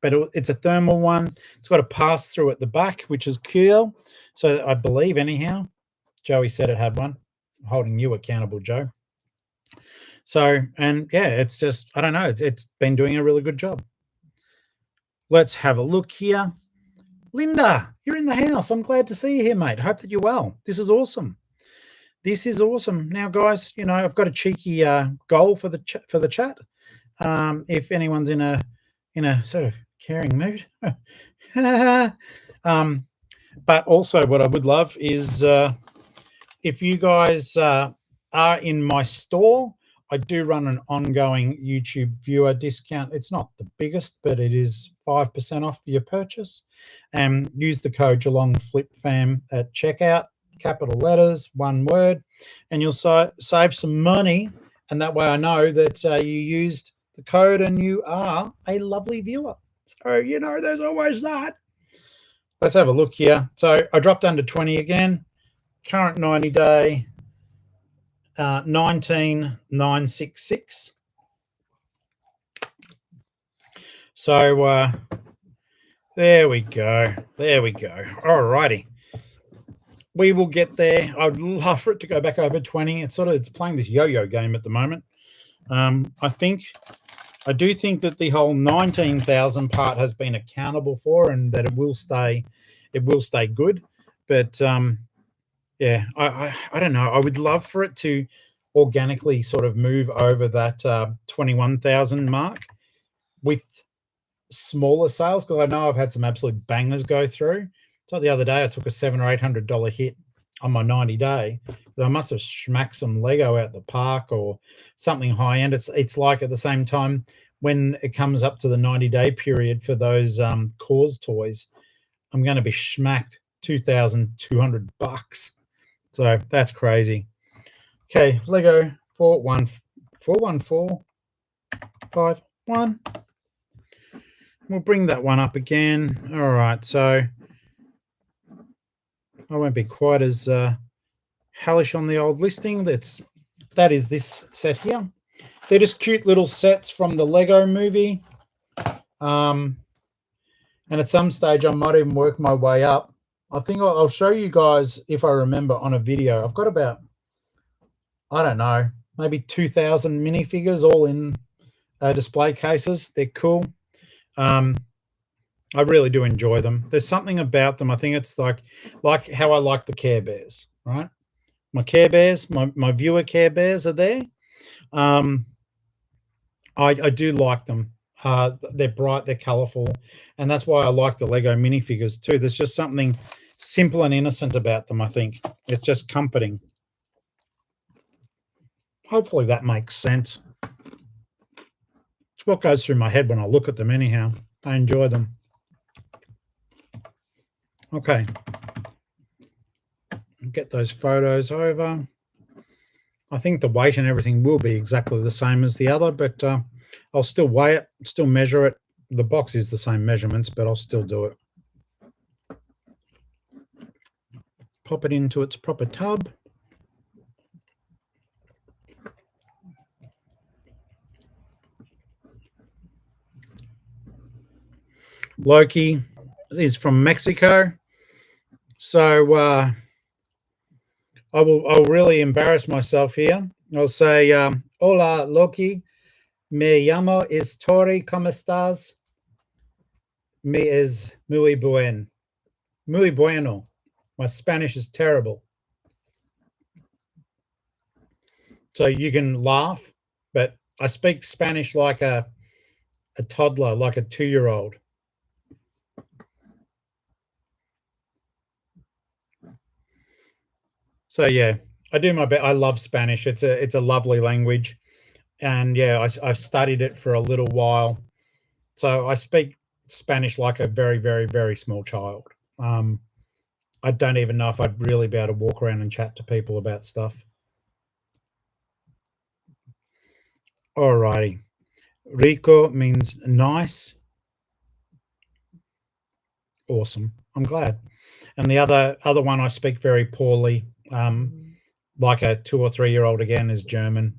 But it's a thermal one. It's got a pass-through at the back, which is cool. So I believe, anyhow, Joey said it had one. I'm holding you accountable, Joe. So, and yeah, it's just, I don't know. It's been doing a really good job. Let's have a look here. Linda, you're in the house. I'm glad to see you here, mate. I hope that you're well. This is awesome. This is awesome. Now, guys, you know, I've got a cheeky goal for the chat. If anyone's in a sort of caring mood. But also what I would love is if you guys are in my store, I do run an ongoing YouTube viewer discount. It's not the biggest, but it is 5% off your purchase. And use the code Geelong-Flipper at checkout, capital letters, one word, and you'll save some money. And that way I know that you used the code and you are a lovely viewer. So, you know, there's always that. Let's have a look here. So I dropped under 20 again. Current 90-day, 19,966. So there we go. There we go. All righty. We will get there. I'd love for it to go back over 20. It's playing this yo-yo game at the moment. I do think that the whole 19,000 part has been accountable for, and that it will stay good. But yeah, I don't know. I would love for it to organically sort of move over that 21,000 mark with smaller sales, because I know I've had some absolute bangers go through. So the other day I took a $700 or $800 hit on my 90-day. I must have smacked some Lego out the park or something high end. It's like at the same time when it comes up to the 90-day period for those Cause toys, I'm going to be smacked $2,200. So that's crazy. Okay, Lego 41451. We'll bring that one up again. All right, so I won't be quite as hellish on the old listing. That is this set here. They're just cute little sets from the Lego movie. And at some stage, I might even work my way up. I think I'll show you guys, if I remember, on a video. I've got about, I don't know, maybe 2,000 minifigures all in display cases. They're cool. I really do enjoy them. There's something about them. I think it's like how I like the Care Bears, right? My Care Bears, my viewer Care Bears are there. I do like them. They're bright, they're colorful, and that's why I like the Lego minifigures too. There's just something simple and innocent about them, I think. It's just comforting. Hopefully that makes sense. It's what goes through my head when I look at them anyhow. I enjoy them. Okay. Get those photos over. I think the weight and everything will be exactly the same as the other, but I'll still weigh it, still measure it. The box is the same measurements, but I'll still do it. Pop it into its proper tub. Loki is from Mexico, so I'll really embarrass myself here. I'll say, "Hola, Loki. Me llamo es Tori. ¿Cómo estás? Me es muy buen. Muy bueno." My Spanish is terrible. So you can laugh, but I speak Spanish like a toddler, like a 2-year-old. So yeah, I do my best. I love Spanish. It's a lovely language, and yeah, I've studied it for a little while. So I speak Spanish like a very, very, very small child. I don't even know if I'd really be able to walk around and chat to people about stuff. Alrighty. Rico means nice. Awesome. I'm glad. And the other one I speak very poorly, like a 2 or 3-year-old again, is German.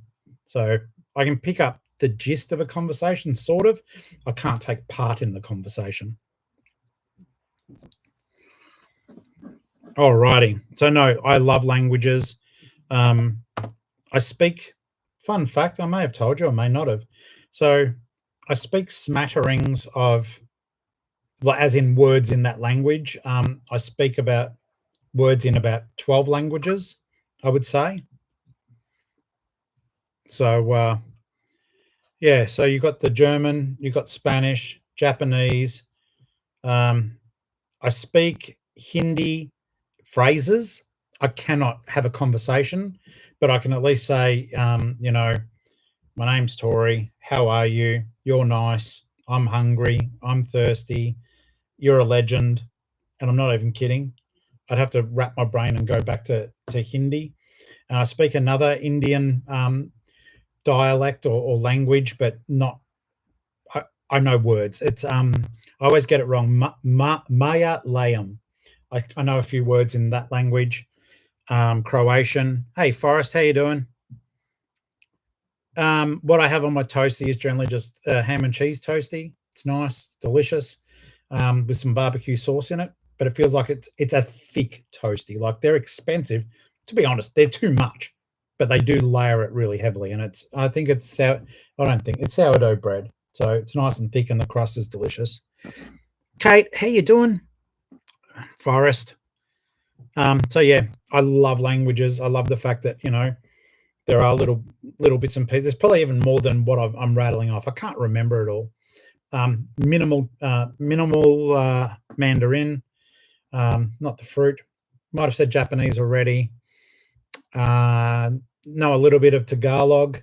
So I can pick up the gist of a conversation, sort of. I can't take part in the conversation. Alrighty. So no, I love languages. I speak, fun fact, I may have told you, I may not have. So I speak smatterings of, as in words in that language. I speak about words in about 12 languages, I would say. So yeah, so you got the German, you got Spanish, Japanese. I speak Hindi phrases. I cannot have a conversation, but I can at least say, my name's Tori. How are you? You're nice. I'm hungry. I'm thirsty. You're a legend. And I'm not even kidding. I'd have to wrap my brain and go back to Hindi. And I speak another Indian dialect or language, but not. I know words. It's I always get it wrong. Maya Layam. I know a few words in that language. Croatian. Hey, Forrest, how you doing? What I have on my toasty is generally just ham and cheese toasty. It's nice, delicious, with some barbecue sauce in it. But it feels like it's a thick toasty. Like, they're expensive. To be honest, they're too much, but they do layer it really heavily. And I think it's sourdough bread. So it's nice and thick, and the crust is delicious. Kate, how you doing? Forrest. So yeah, I love languages. I love the fact that, there are little bits and pieces. There's probably even more than what I'm rattling off. I can't remember it all. Minimal Mandarin, not the fruit. Might have said Japanese already. Know a little bit of Tagalog,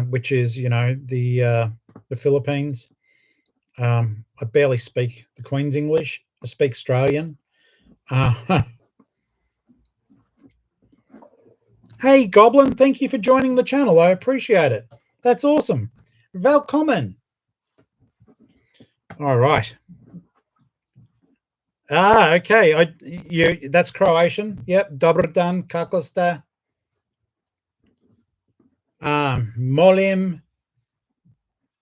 which is, the Philippines. I barely speak the Queen's English. I speak Australian. Hey, Goblin, thank you for joining the channel. I appreciate it. That's awesome. Velkommen. All right. Okay. That's Croatian. Yep. Dobar dan, kako ste? Molim.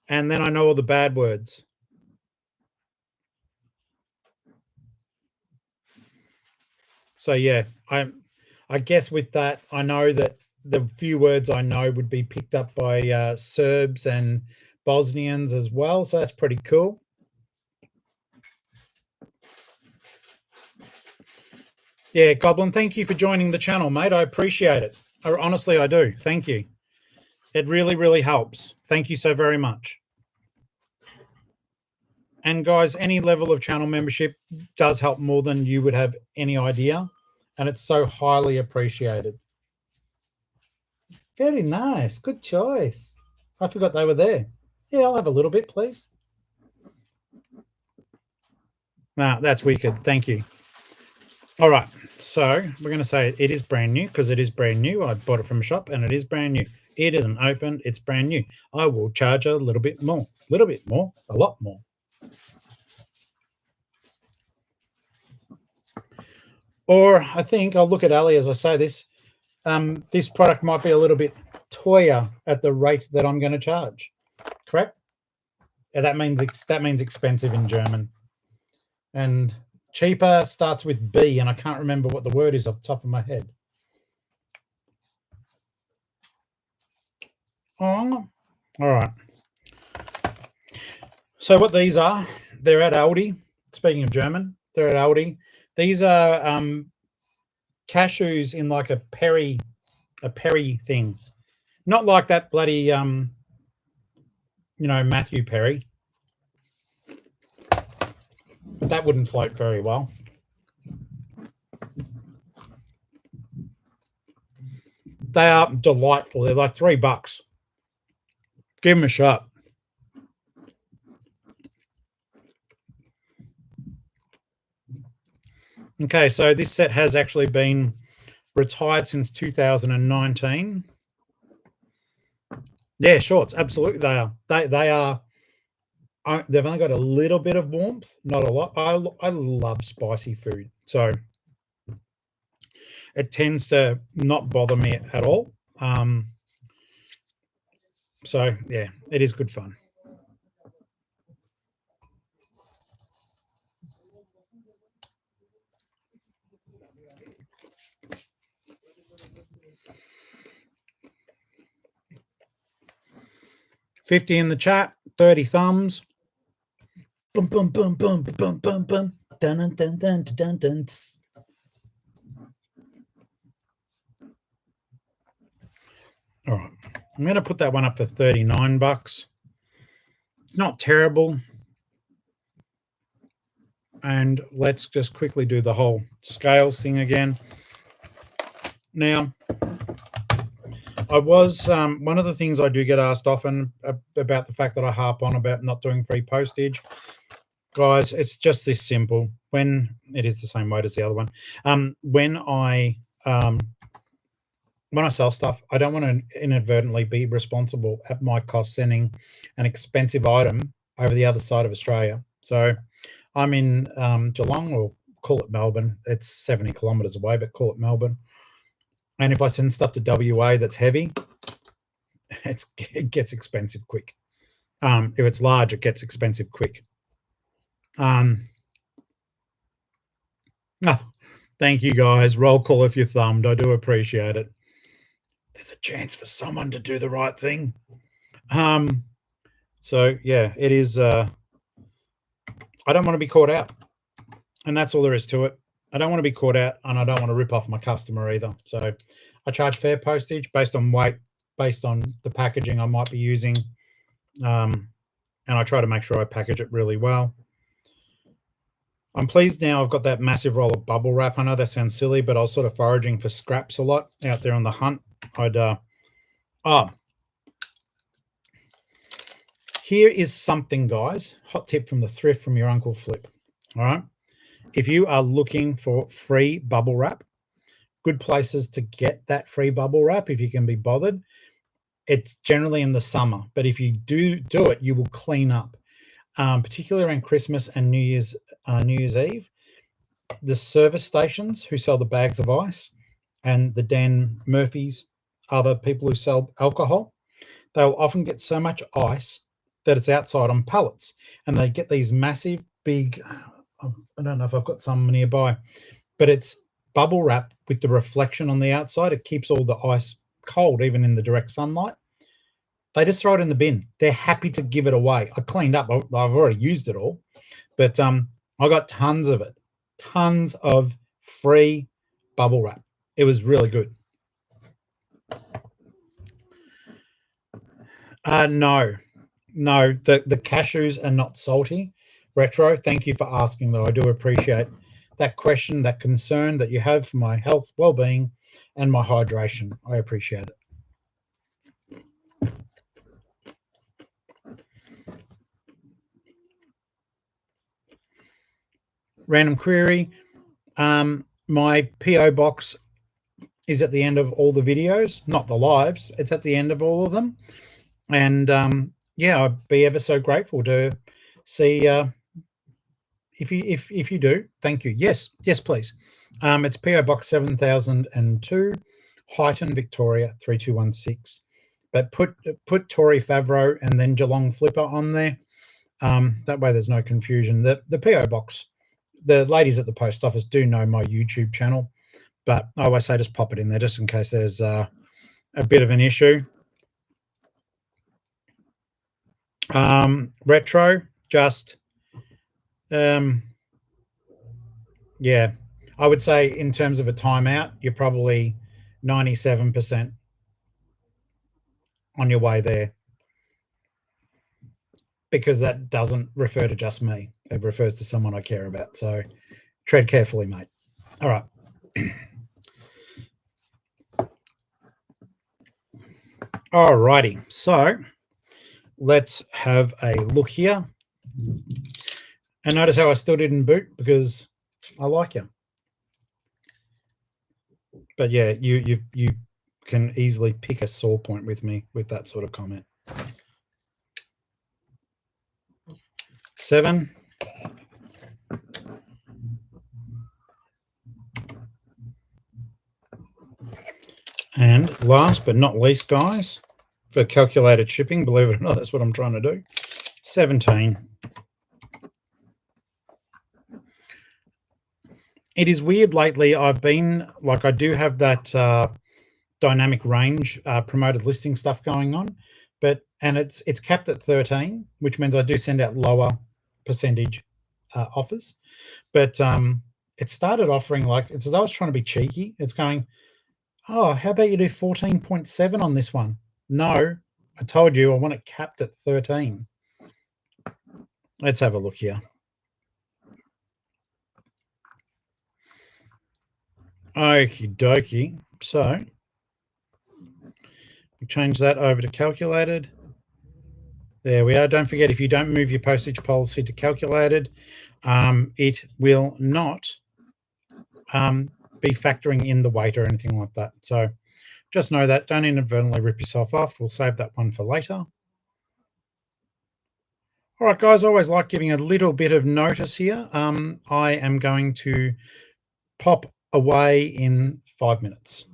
And then I know all the bad words. So yeah, I guess with that, I know that the few words I know would be picked up by Serbs and Bosnians as well. So that's pretty cool. Yeah, Goblin, thank you for joining the channel, mate. I appreciate it. Honestly, I do. Thank you. It really, really helps. Thank you so very much. And guys, any level of channel membership does help more than you would have any idea. And it's so highly appreciated. Very nice. Good choice. I forgot they were there. Yeah, I'll have a little bit, please. Nah, that's wicked. Thank you. All right. So we're going to say it is brand new because it is brand new. I bought it from a shop and it is brand new. It isn't open. It's brand new. I will charge a little bit more, a lot more. Or I think I'll look at Ali as I say this. This product might be a little bit teuer at the rate that I'm going to charge. Correct? Yeah, that means expensive in German. And cheaper starts with B, and I can't remember what the word is off the top of my head. All right. So what these are, they're at Aldi. Speaking of German, they're at Aldi. These are cashews in like a Perry thing. Not like that bloody Matthew Perry. But that wouldn't float very well. They are delightful. They're like $3. Give them a shot. Okay, so this set has actually been retired since 2019. Yeah, shorts. Absolutely, they are. They are. They've only got a little bit of warmth, not a lot. I love spicy food, so it tends to not bother me at all. So yeah, it is good fun. $50 in the chat, 30 thumbs. Boom, boom, boom, boom, boom, boom, boom. Dun, dun, dun, dun, dun, dun. All right, I'm going to put that one up for $39. It's not terrible. And let's just quickly do the whole scales thing again. Now, I was one of the things I do get asked often about the fact that I harp on about not doing free postage. Guys, it's just this simple. When it is the same weight as the other one. When I sell stuff, I don't want to inadvertently be responsible at my cost sending an expensive item over the other side of Australia. So I'm in Geelong, or call it Melbourne. It's 70 kilometres away, but call it Melbourne. And if I send stuff to WA that's heavy, it gets expensive quick. If it's large, it gets expensive quick. Oh, thank you, guys. Roll call if you thumbed. I do appreciate it. There's a chance for someone to do the right thing. So yeah, it is. I don't want to be caught out, and that's all there is to it. I don't want to be caught out, and I don't want to rip off my customer either. So I charge fair postage based on weight, based on the packaging I might be using, and I try to make sure I package it really well. I'm pleased now I've got that massive roll of bubble wrap. I know that sounds silly, but I was sort of foraging for scraps a lot out there on the hunt. Here is something, guys. Hot tip from the thrift from your Uncle Flip. All right. if you are looking for free bubble wrap, good places to get that free bubble wrap, if you can be bothered, it's generally in the summer. But if you do it, you will clean up, particularly around Christmas and New Year's Eve. The service stations who sell the bags of ice and the Dan Murphys, other people who sell alcohol, they'll often get so much ice that it's outside on pallets, and they get these massive, big, I don't know if I've got some nearby, but it's bubble wrap with the reflection on the outside. It keeps all the ice cold, even in the direct sunlight. They just throw it in the bin. They're happy to give it away. I cleaned up. I've already used it all, but I got tons of it, tons of free bubble wrap. It was really good. No, the cashews are not salty. Retro, thank you for asking, though. I do appreciate that question, that concern that you have for my health, well-being, and my hydration. I appreciate it. Random query. My PO box is at the end of all the videos, not the lives. It's at the end of all of them. And yeah, I'd be ever so grateful to see if you do. Thank you. Yes, please. It's PO Box 7002, Highton, Victoria 3216. But put Tory Favreau and then Geelong-Flipper on there. That way there's no confusion. The PO Box, the ladies at the post office do know my YouTube channel, but I always say just pop it in there just in case there's a bit of an issue. Retro, just yeah, I would say in terms of a timeout, you're probably 97% on your way there, because that doesn't refer to just me. It refers to someone I care about. So tread carefully, mate. All right. All righty. So let's have a look here. And notice how I still didn't boot, because I like you. But yeah, you can easily pick a sore point with me with that sort of comment. 7. And last but not least, guys, for calculated shipping, believe it or not, that's what I'm trying to do. 17. It is weird lately. I've been like, I do have that dynamic range promoted listing stuff going on, and it's capped at 13, which means I do send out lower percentage offers. But it started offering, like, it's as though I was trying to be cheeky. It's going, oh, how about you do 14.7 on this one? No, I told you I want it capped at 13. Let's have a look here. Okie dokie. So we change that over to calculated. There we are. Don't forget, if you don't move your postage policy to calculated, it will not be factoring in the weight or anything like that. So just know that. Don't inadvertently rip yourself off. We'll save that one for later. All right, guys, I always like giving a little bit of notice here. I am going to pop away in 5 minutes.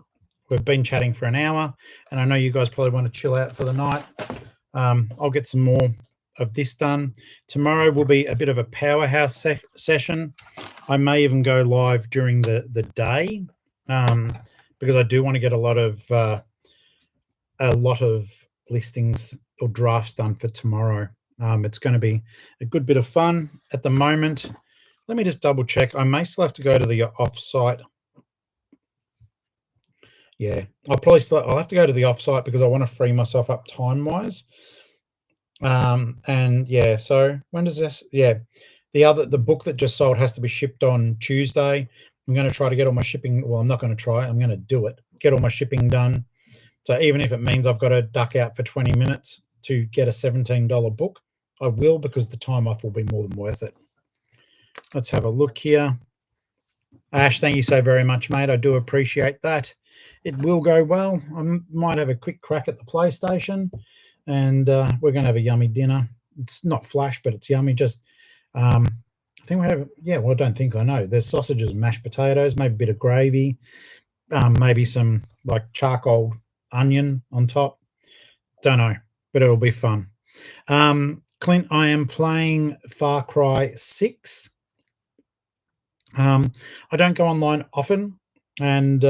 We've been chatting for an hour, and I know you guys probably want to chill out for the night. I'll get some more of this done. Tomorrow will be a bit of a powerhouse session. I may even go live during the day, because I do want to get a lot of listings or drafts done for tomorrow. It's going to be a good bit of fun at the moment. Let me just double check. I may still have to go to the offsite. Yeah, I'll have to go to the offsite because I want to free myself up time-wise. And yeah, so when does this? Yeah, the book that just sold has to be shipped on Tuesday. I'm going to try to get all my shipping. Well, I'm not going to try. I'm going to do it. Get all my shipping done. So even if it means I've got to duck out for 20 minutes to get a $17 book, I will, because the time off will be more than worth it. Let's have a look here. Ash, thank you so very much, mate. I do appreciate that. It will go well. I might have a quick crack at the PlayStation, and we're going to have a yummy dinner. It's not flash, but it's yummy. Just, I think we have, yeah, well, I don't think I know. There's sausages and mashed potatoes, maybe a bit of gravy, maybe some like charcoal onion on top. Don't know, but it'll be fun. Clint, I am playing Far Cry 6. I don't go online often, and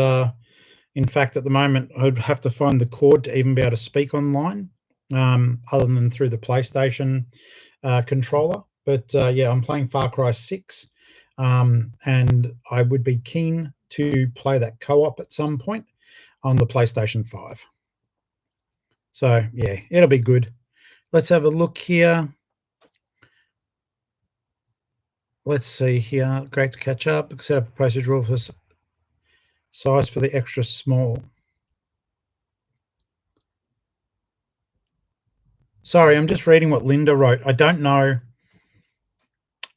in fact, at the moment, I'd have to find the cord to even be able to speak online, other than through the PlayStation controller. But yeah, I'm playing Far Cry 6, and I would be keen to play that co-op at some point on the PlayStation 5. So yeah, it'll be good. Let's have a look here. Let's see here. Great to catch up. Set up a postage rule for size for the extra small. Sorry, I'm just reading what Linda wrote. I don't know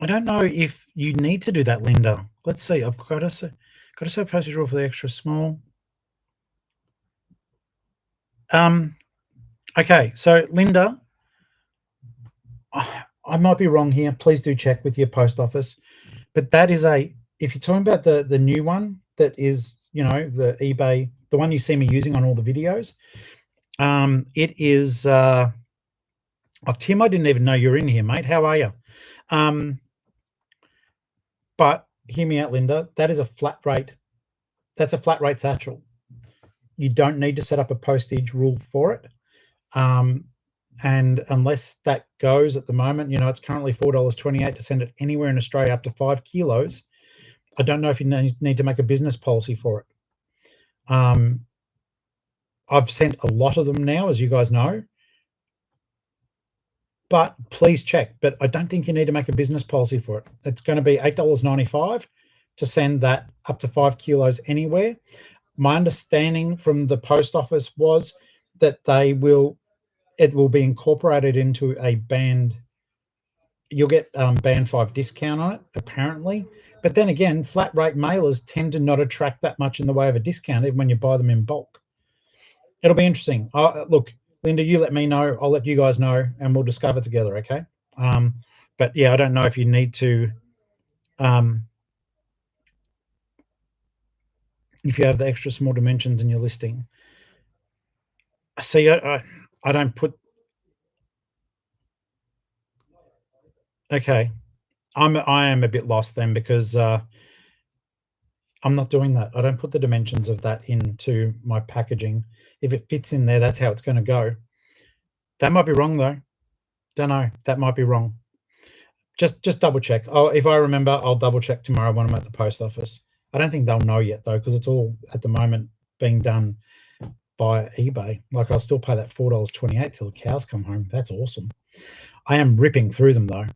if you need to do that, Linda. Let's see. I've got to set a postage rule for the extra small. Okay, so Linda, I might be wrong here. Please do check with your post office. But that is if you're talking about the new one that is, the eBay, the one you see me using on all the videos, it is, Tim, I didn't even know you're in here, mate. How are you? But hear me out, Linda. That is a flat rate. That's a flat rate satchel. You don't need to set up a postage rule for it. And unless that goes at the moment, it's currently $4.28 to send it anywhere in Australia up to 5 kilos. I don't know if you need to make a business policy for it. I've sent a lot of them now, as you guys know, but please check. But I don't think you need to make a business policy for it. It's going to be $8.95 to send that up to 5 kilos anywhere. My understanding from the post office was that it will be incorporated into a band. You'll get band 5 discount on it, apparently. But then again, flat rate mailers tend to not attract that much in the way of a discount, even when you buy them in bulk. It'll be interesting. Look, Linda, you let me know. I'll let you guys know, and we'll discover together, okay? But yeah, I don't know if you need to, if you have the extra small dimensions in your listing. See, I don't put. Okay, I am a bit lost then, because I'm not doing that. I don't put the dimensions of that into my packaging. If it fits in there, that's how it's going to go. That might be wrong, though. Don't know. That might be wrong. Just double check. If I remember, I'll double check tomorrow when I'm at the post office. I don't think they'll know yet, though, because it's all at the moment being done by eBay. Like, I'll still pay that $4.28 till the cows come home. That's awesome. I am ripping through them, though.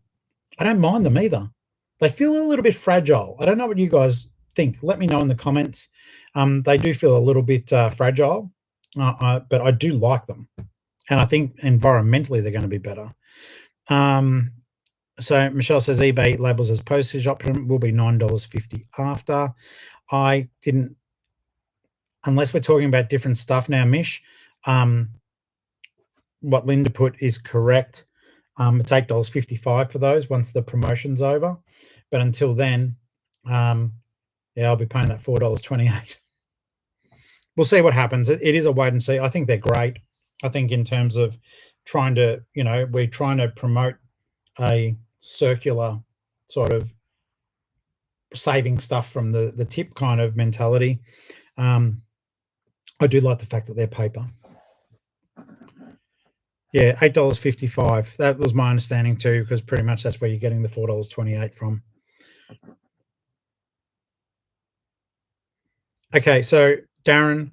I don't mind them either. They feel a little bit fragile. I don't know what you guys think. Let me know in the comments. They do feel a little bit fragile, but I do like them. And I think environmentally they're going to be better. So Michelle says eBay labels as postage option will be $9.50 after. I didn't, unless we're talking about different stuff now, Mish, what Linda put is correct. It's $8.55 for those once the promotion's over. But until then, yeah, I'll be paying that $4.28. We'll see what happens. It is a wait and see. I think they're great. I think in terms of trying to, we're trying to promote a circular sort of saving stuff from the tip kind of mentality. I do like the fact that they're paper. Yeah, $8.55. That was my understanding too, because pretty much that's where you're getting the $4.28 from. Okay, so Darren,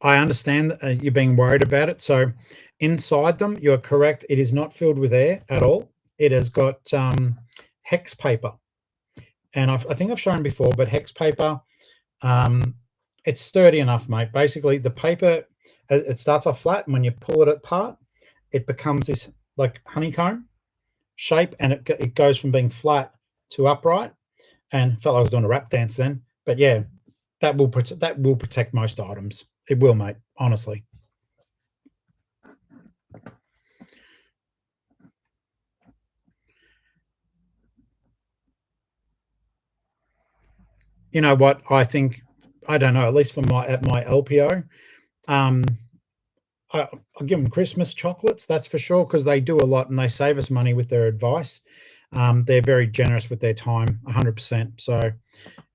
I understand you're being worried about it. So inside them, you're correct. It is not filled with air at all. It has got hex paper. And I think I've shown before, but hex paper, it's sturdy enough, mate. Basically, the paper, it starts off flat, and when you pull it apart, it becomes this like honeycomb shape, and it goes from being flat to upright. And felt like I was doing a rap dance then. But yeah, that will protect most items. It will, mate, honestly. You know what? I think, I don't know, at least for at my LPO, um, I'll give them Christmas chocolates, that's for sure, because they do a lot and they save us money with their advice. They're very generous with their time, 100%. So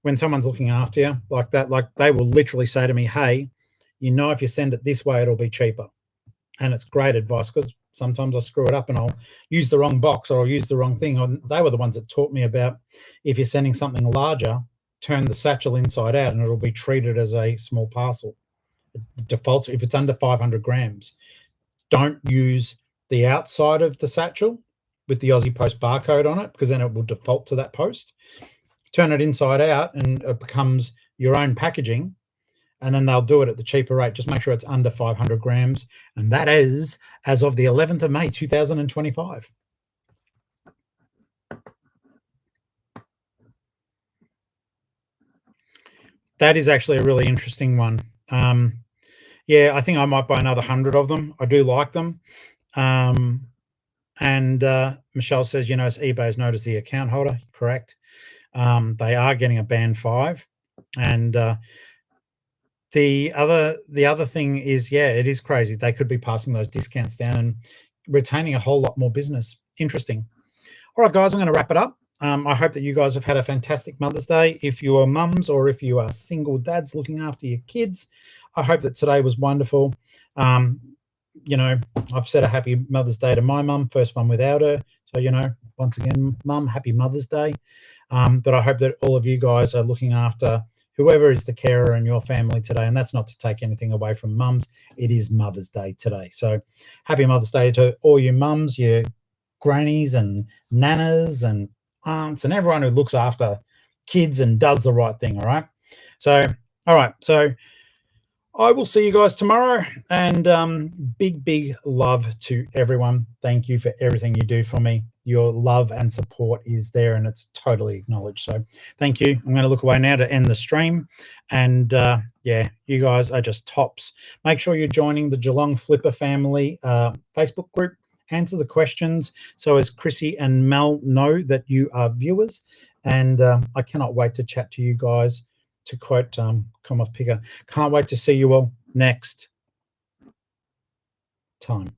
when someone's looking after you like that, like they will literally say to me, hey, you know, if you send it this way, it'll be cheaper. And it's great advice, because sometimes I screw it up and I'll use the wrong box or I'll use the wrong thing. And they were the ones that taught me about, if you're sending something larger, turn the satchel inside out and it'll be treated as a small parcel. It defaults if it's under 500 grams. Don't use the outside of the satchel with the Aussie Post barcode on it, because then it will default to that post. Turn it inside out and it becomes your own packaging, and then they'll do it at the cheaper rate. Just make sure it's under 500 grams. And that is as of the 11th of May, 2025. That is actually a really interesting one. Yeah, I think I might buy another 100 of them. I do like them. And Michelle says, you know, eBay has noticed the account holder. Correct. They are getting a band 5. And the other thing is, yeah, it is crazy. They could be passing those discounts down and retaining a whole lot more business. Interesting. All right, guys, I'm going to wrap it up. I hope that you guys have had a fantastic Mother's Day. If you are mums or if you are single dads looking after your kids, I hope that today was wonderful. You know, I've said a happy Mother's Day to my mum, first one without her. So, you know, once again, Mum, happy Mother's Day. But I hope that all of you guys are looking after whoever is the carer in your family today. And that's not to take anything away from mums. It is Mother's Day today. So happy Mother's Day to all you mums, your grannies and nanas and aunts and everyone who looks after kids and does the right thing. All right. So, all right. So I will see you guys tomorrow, and big love to everyone. Thank you for everything you do for me. Your love and support is there, and it's totally acknowledged. So thank you. I'm going to look away now to end the stream, and yeah, you guys are just tops. Make sure you're joining the Geelong-Flipper family Facebook group. Answer the questions so as Chrissy and Mel know that you are viewers, and I cannot wait to chat to you guys. To quote Commonwealth Picker, can't wait to see you all next time.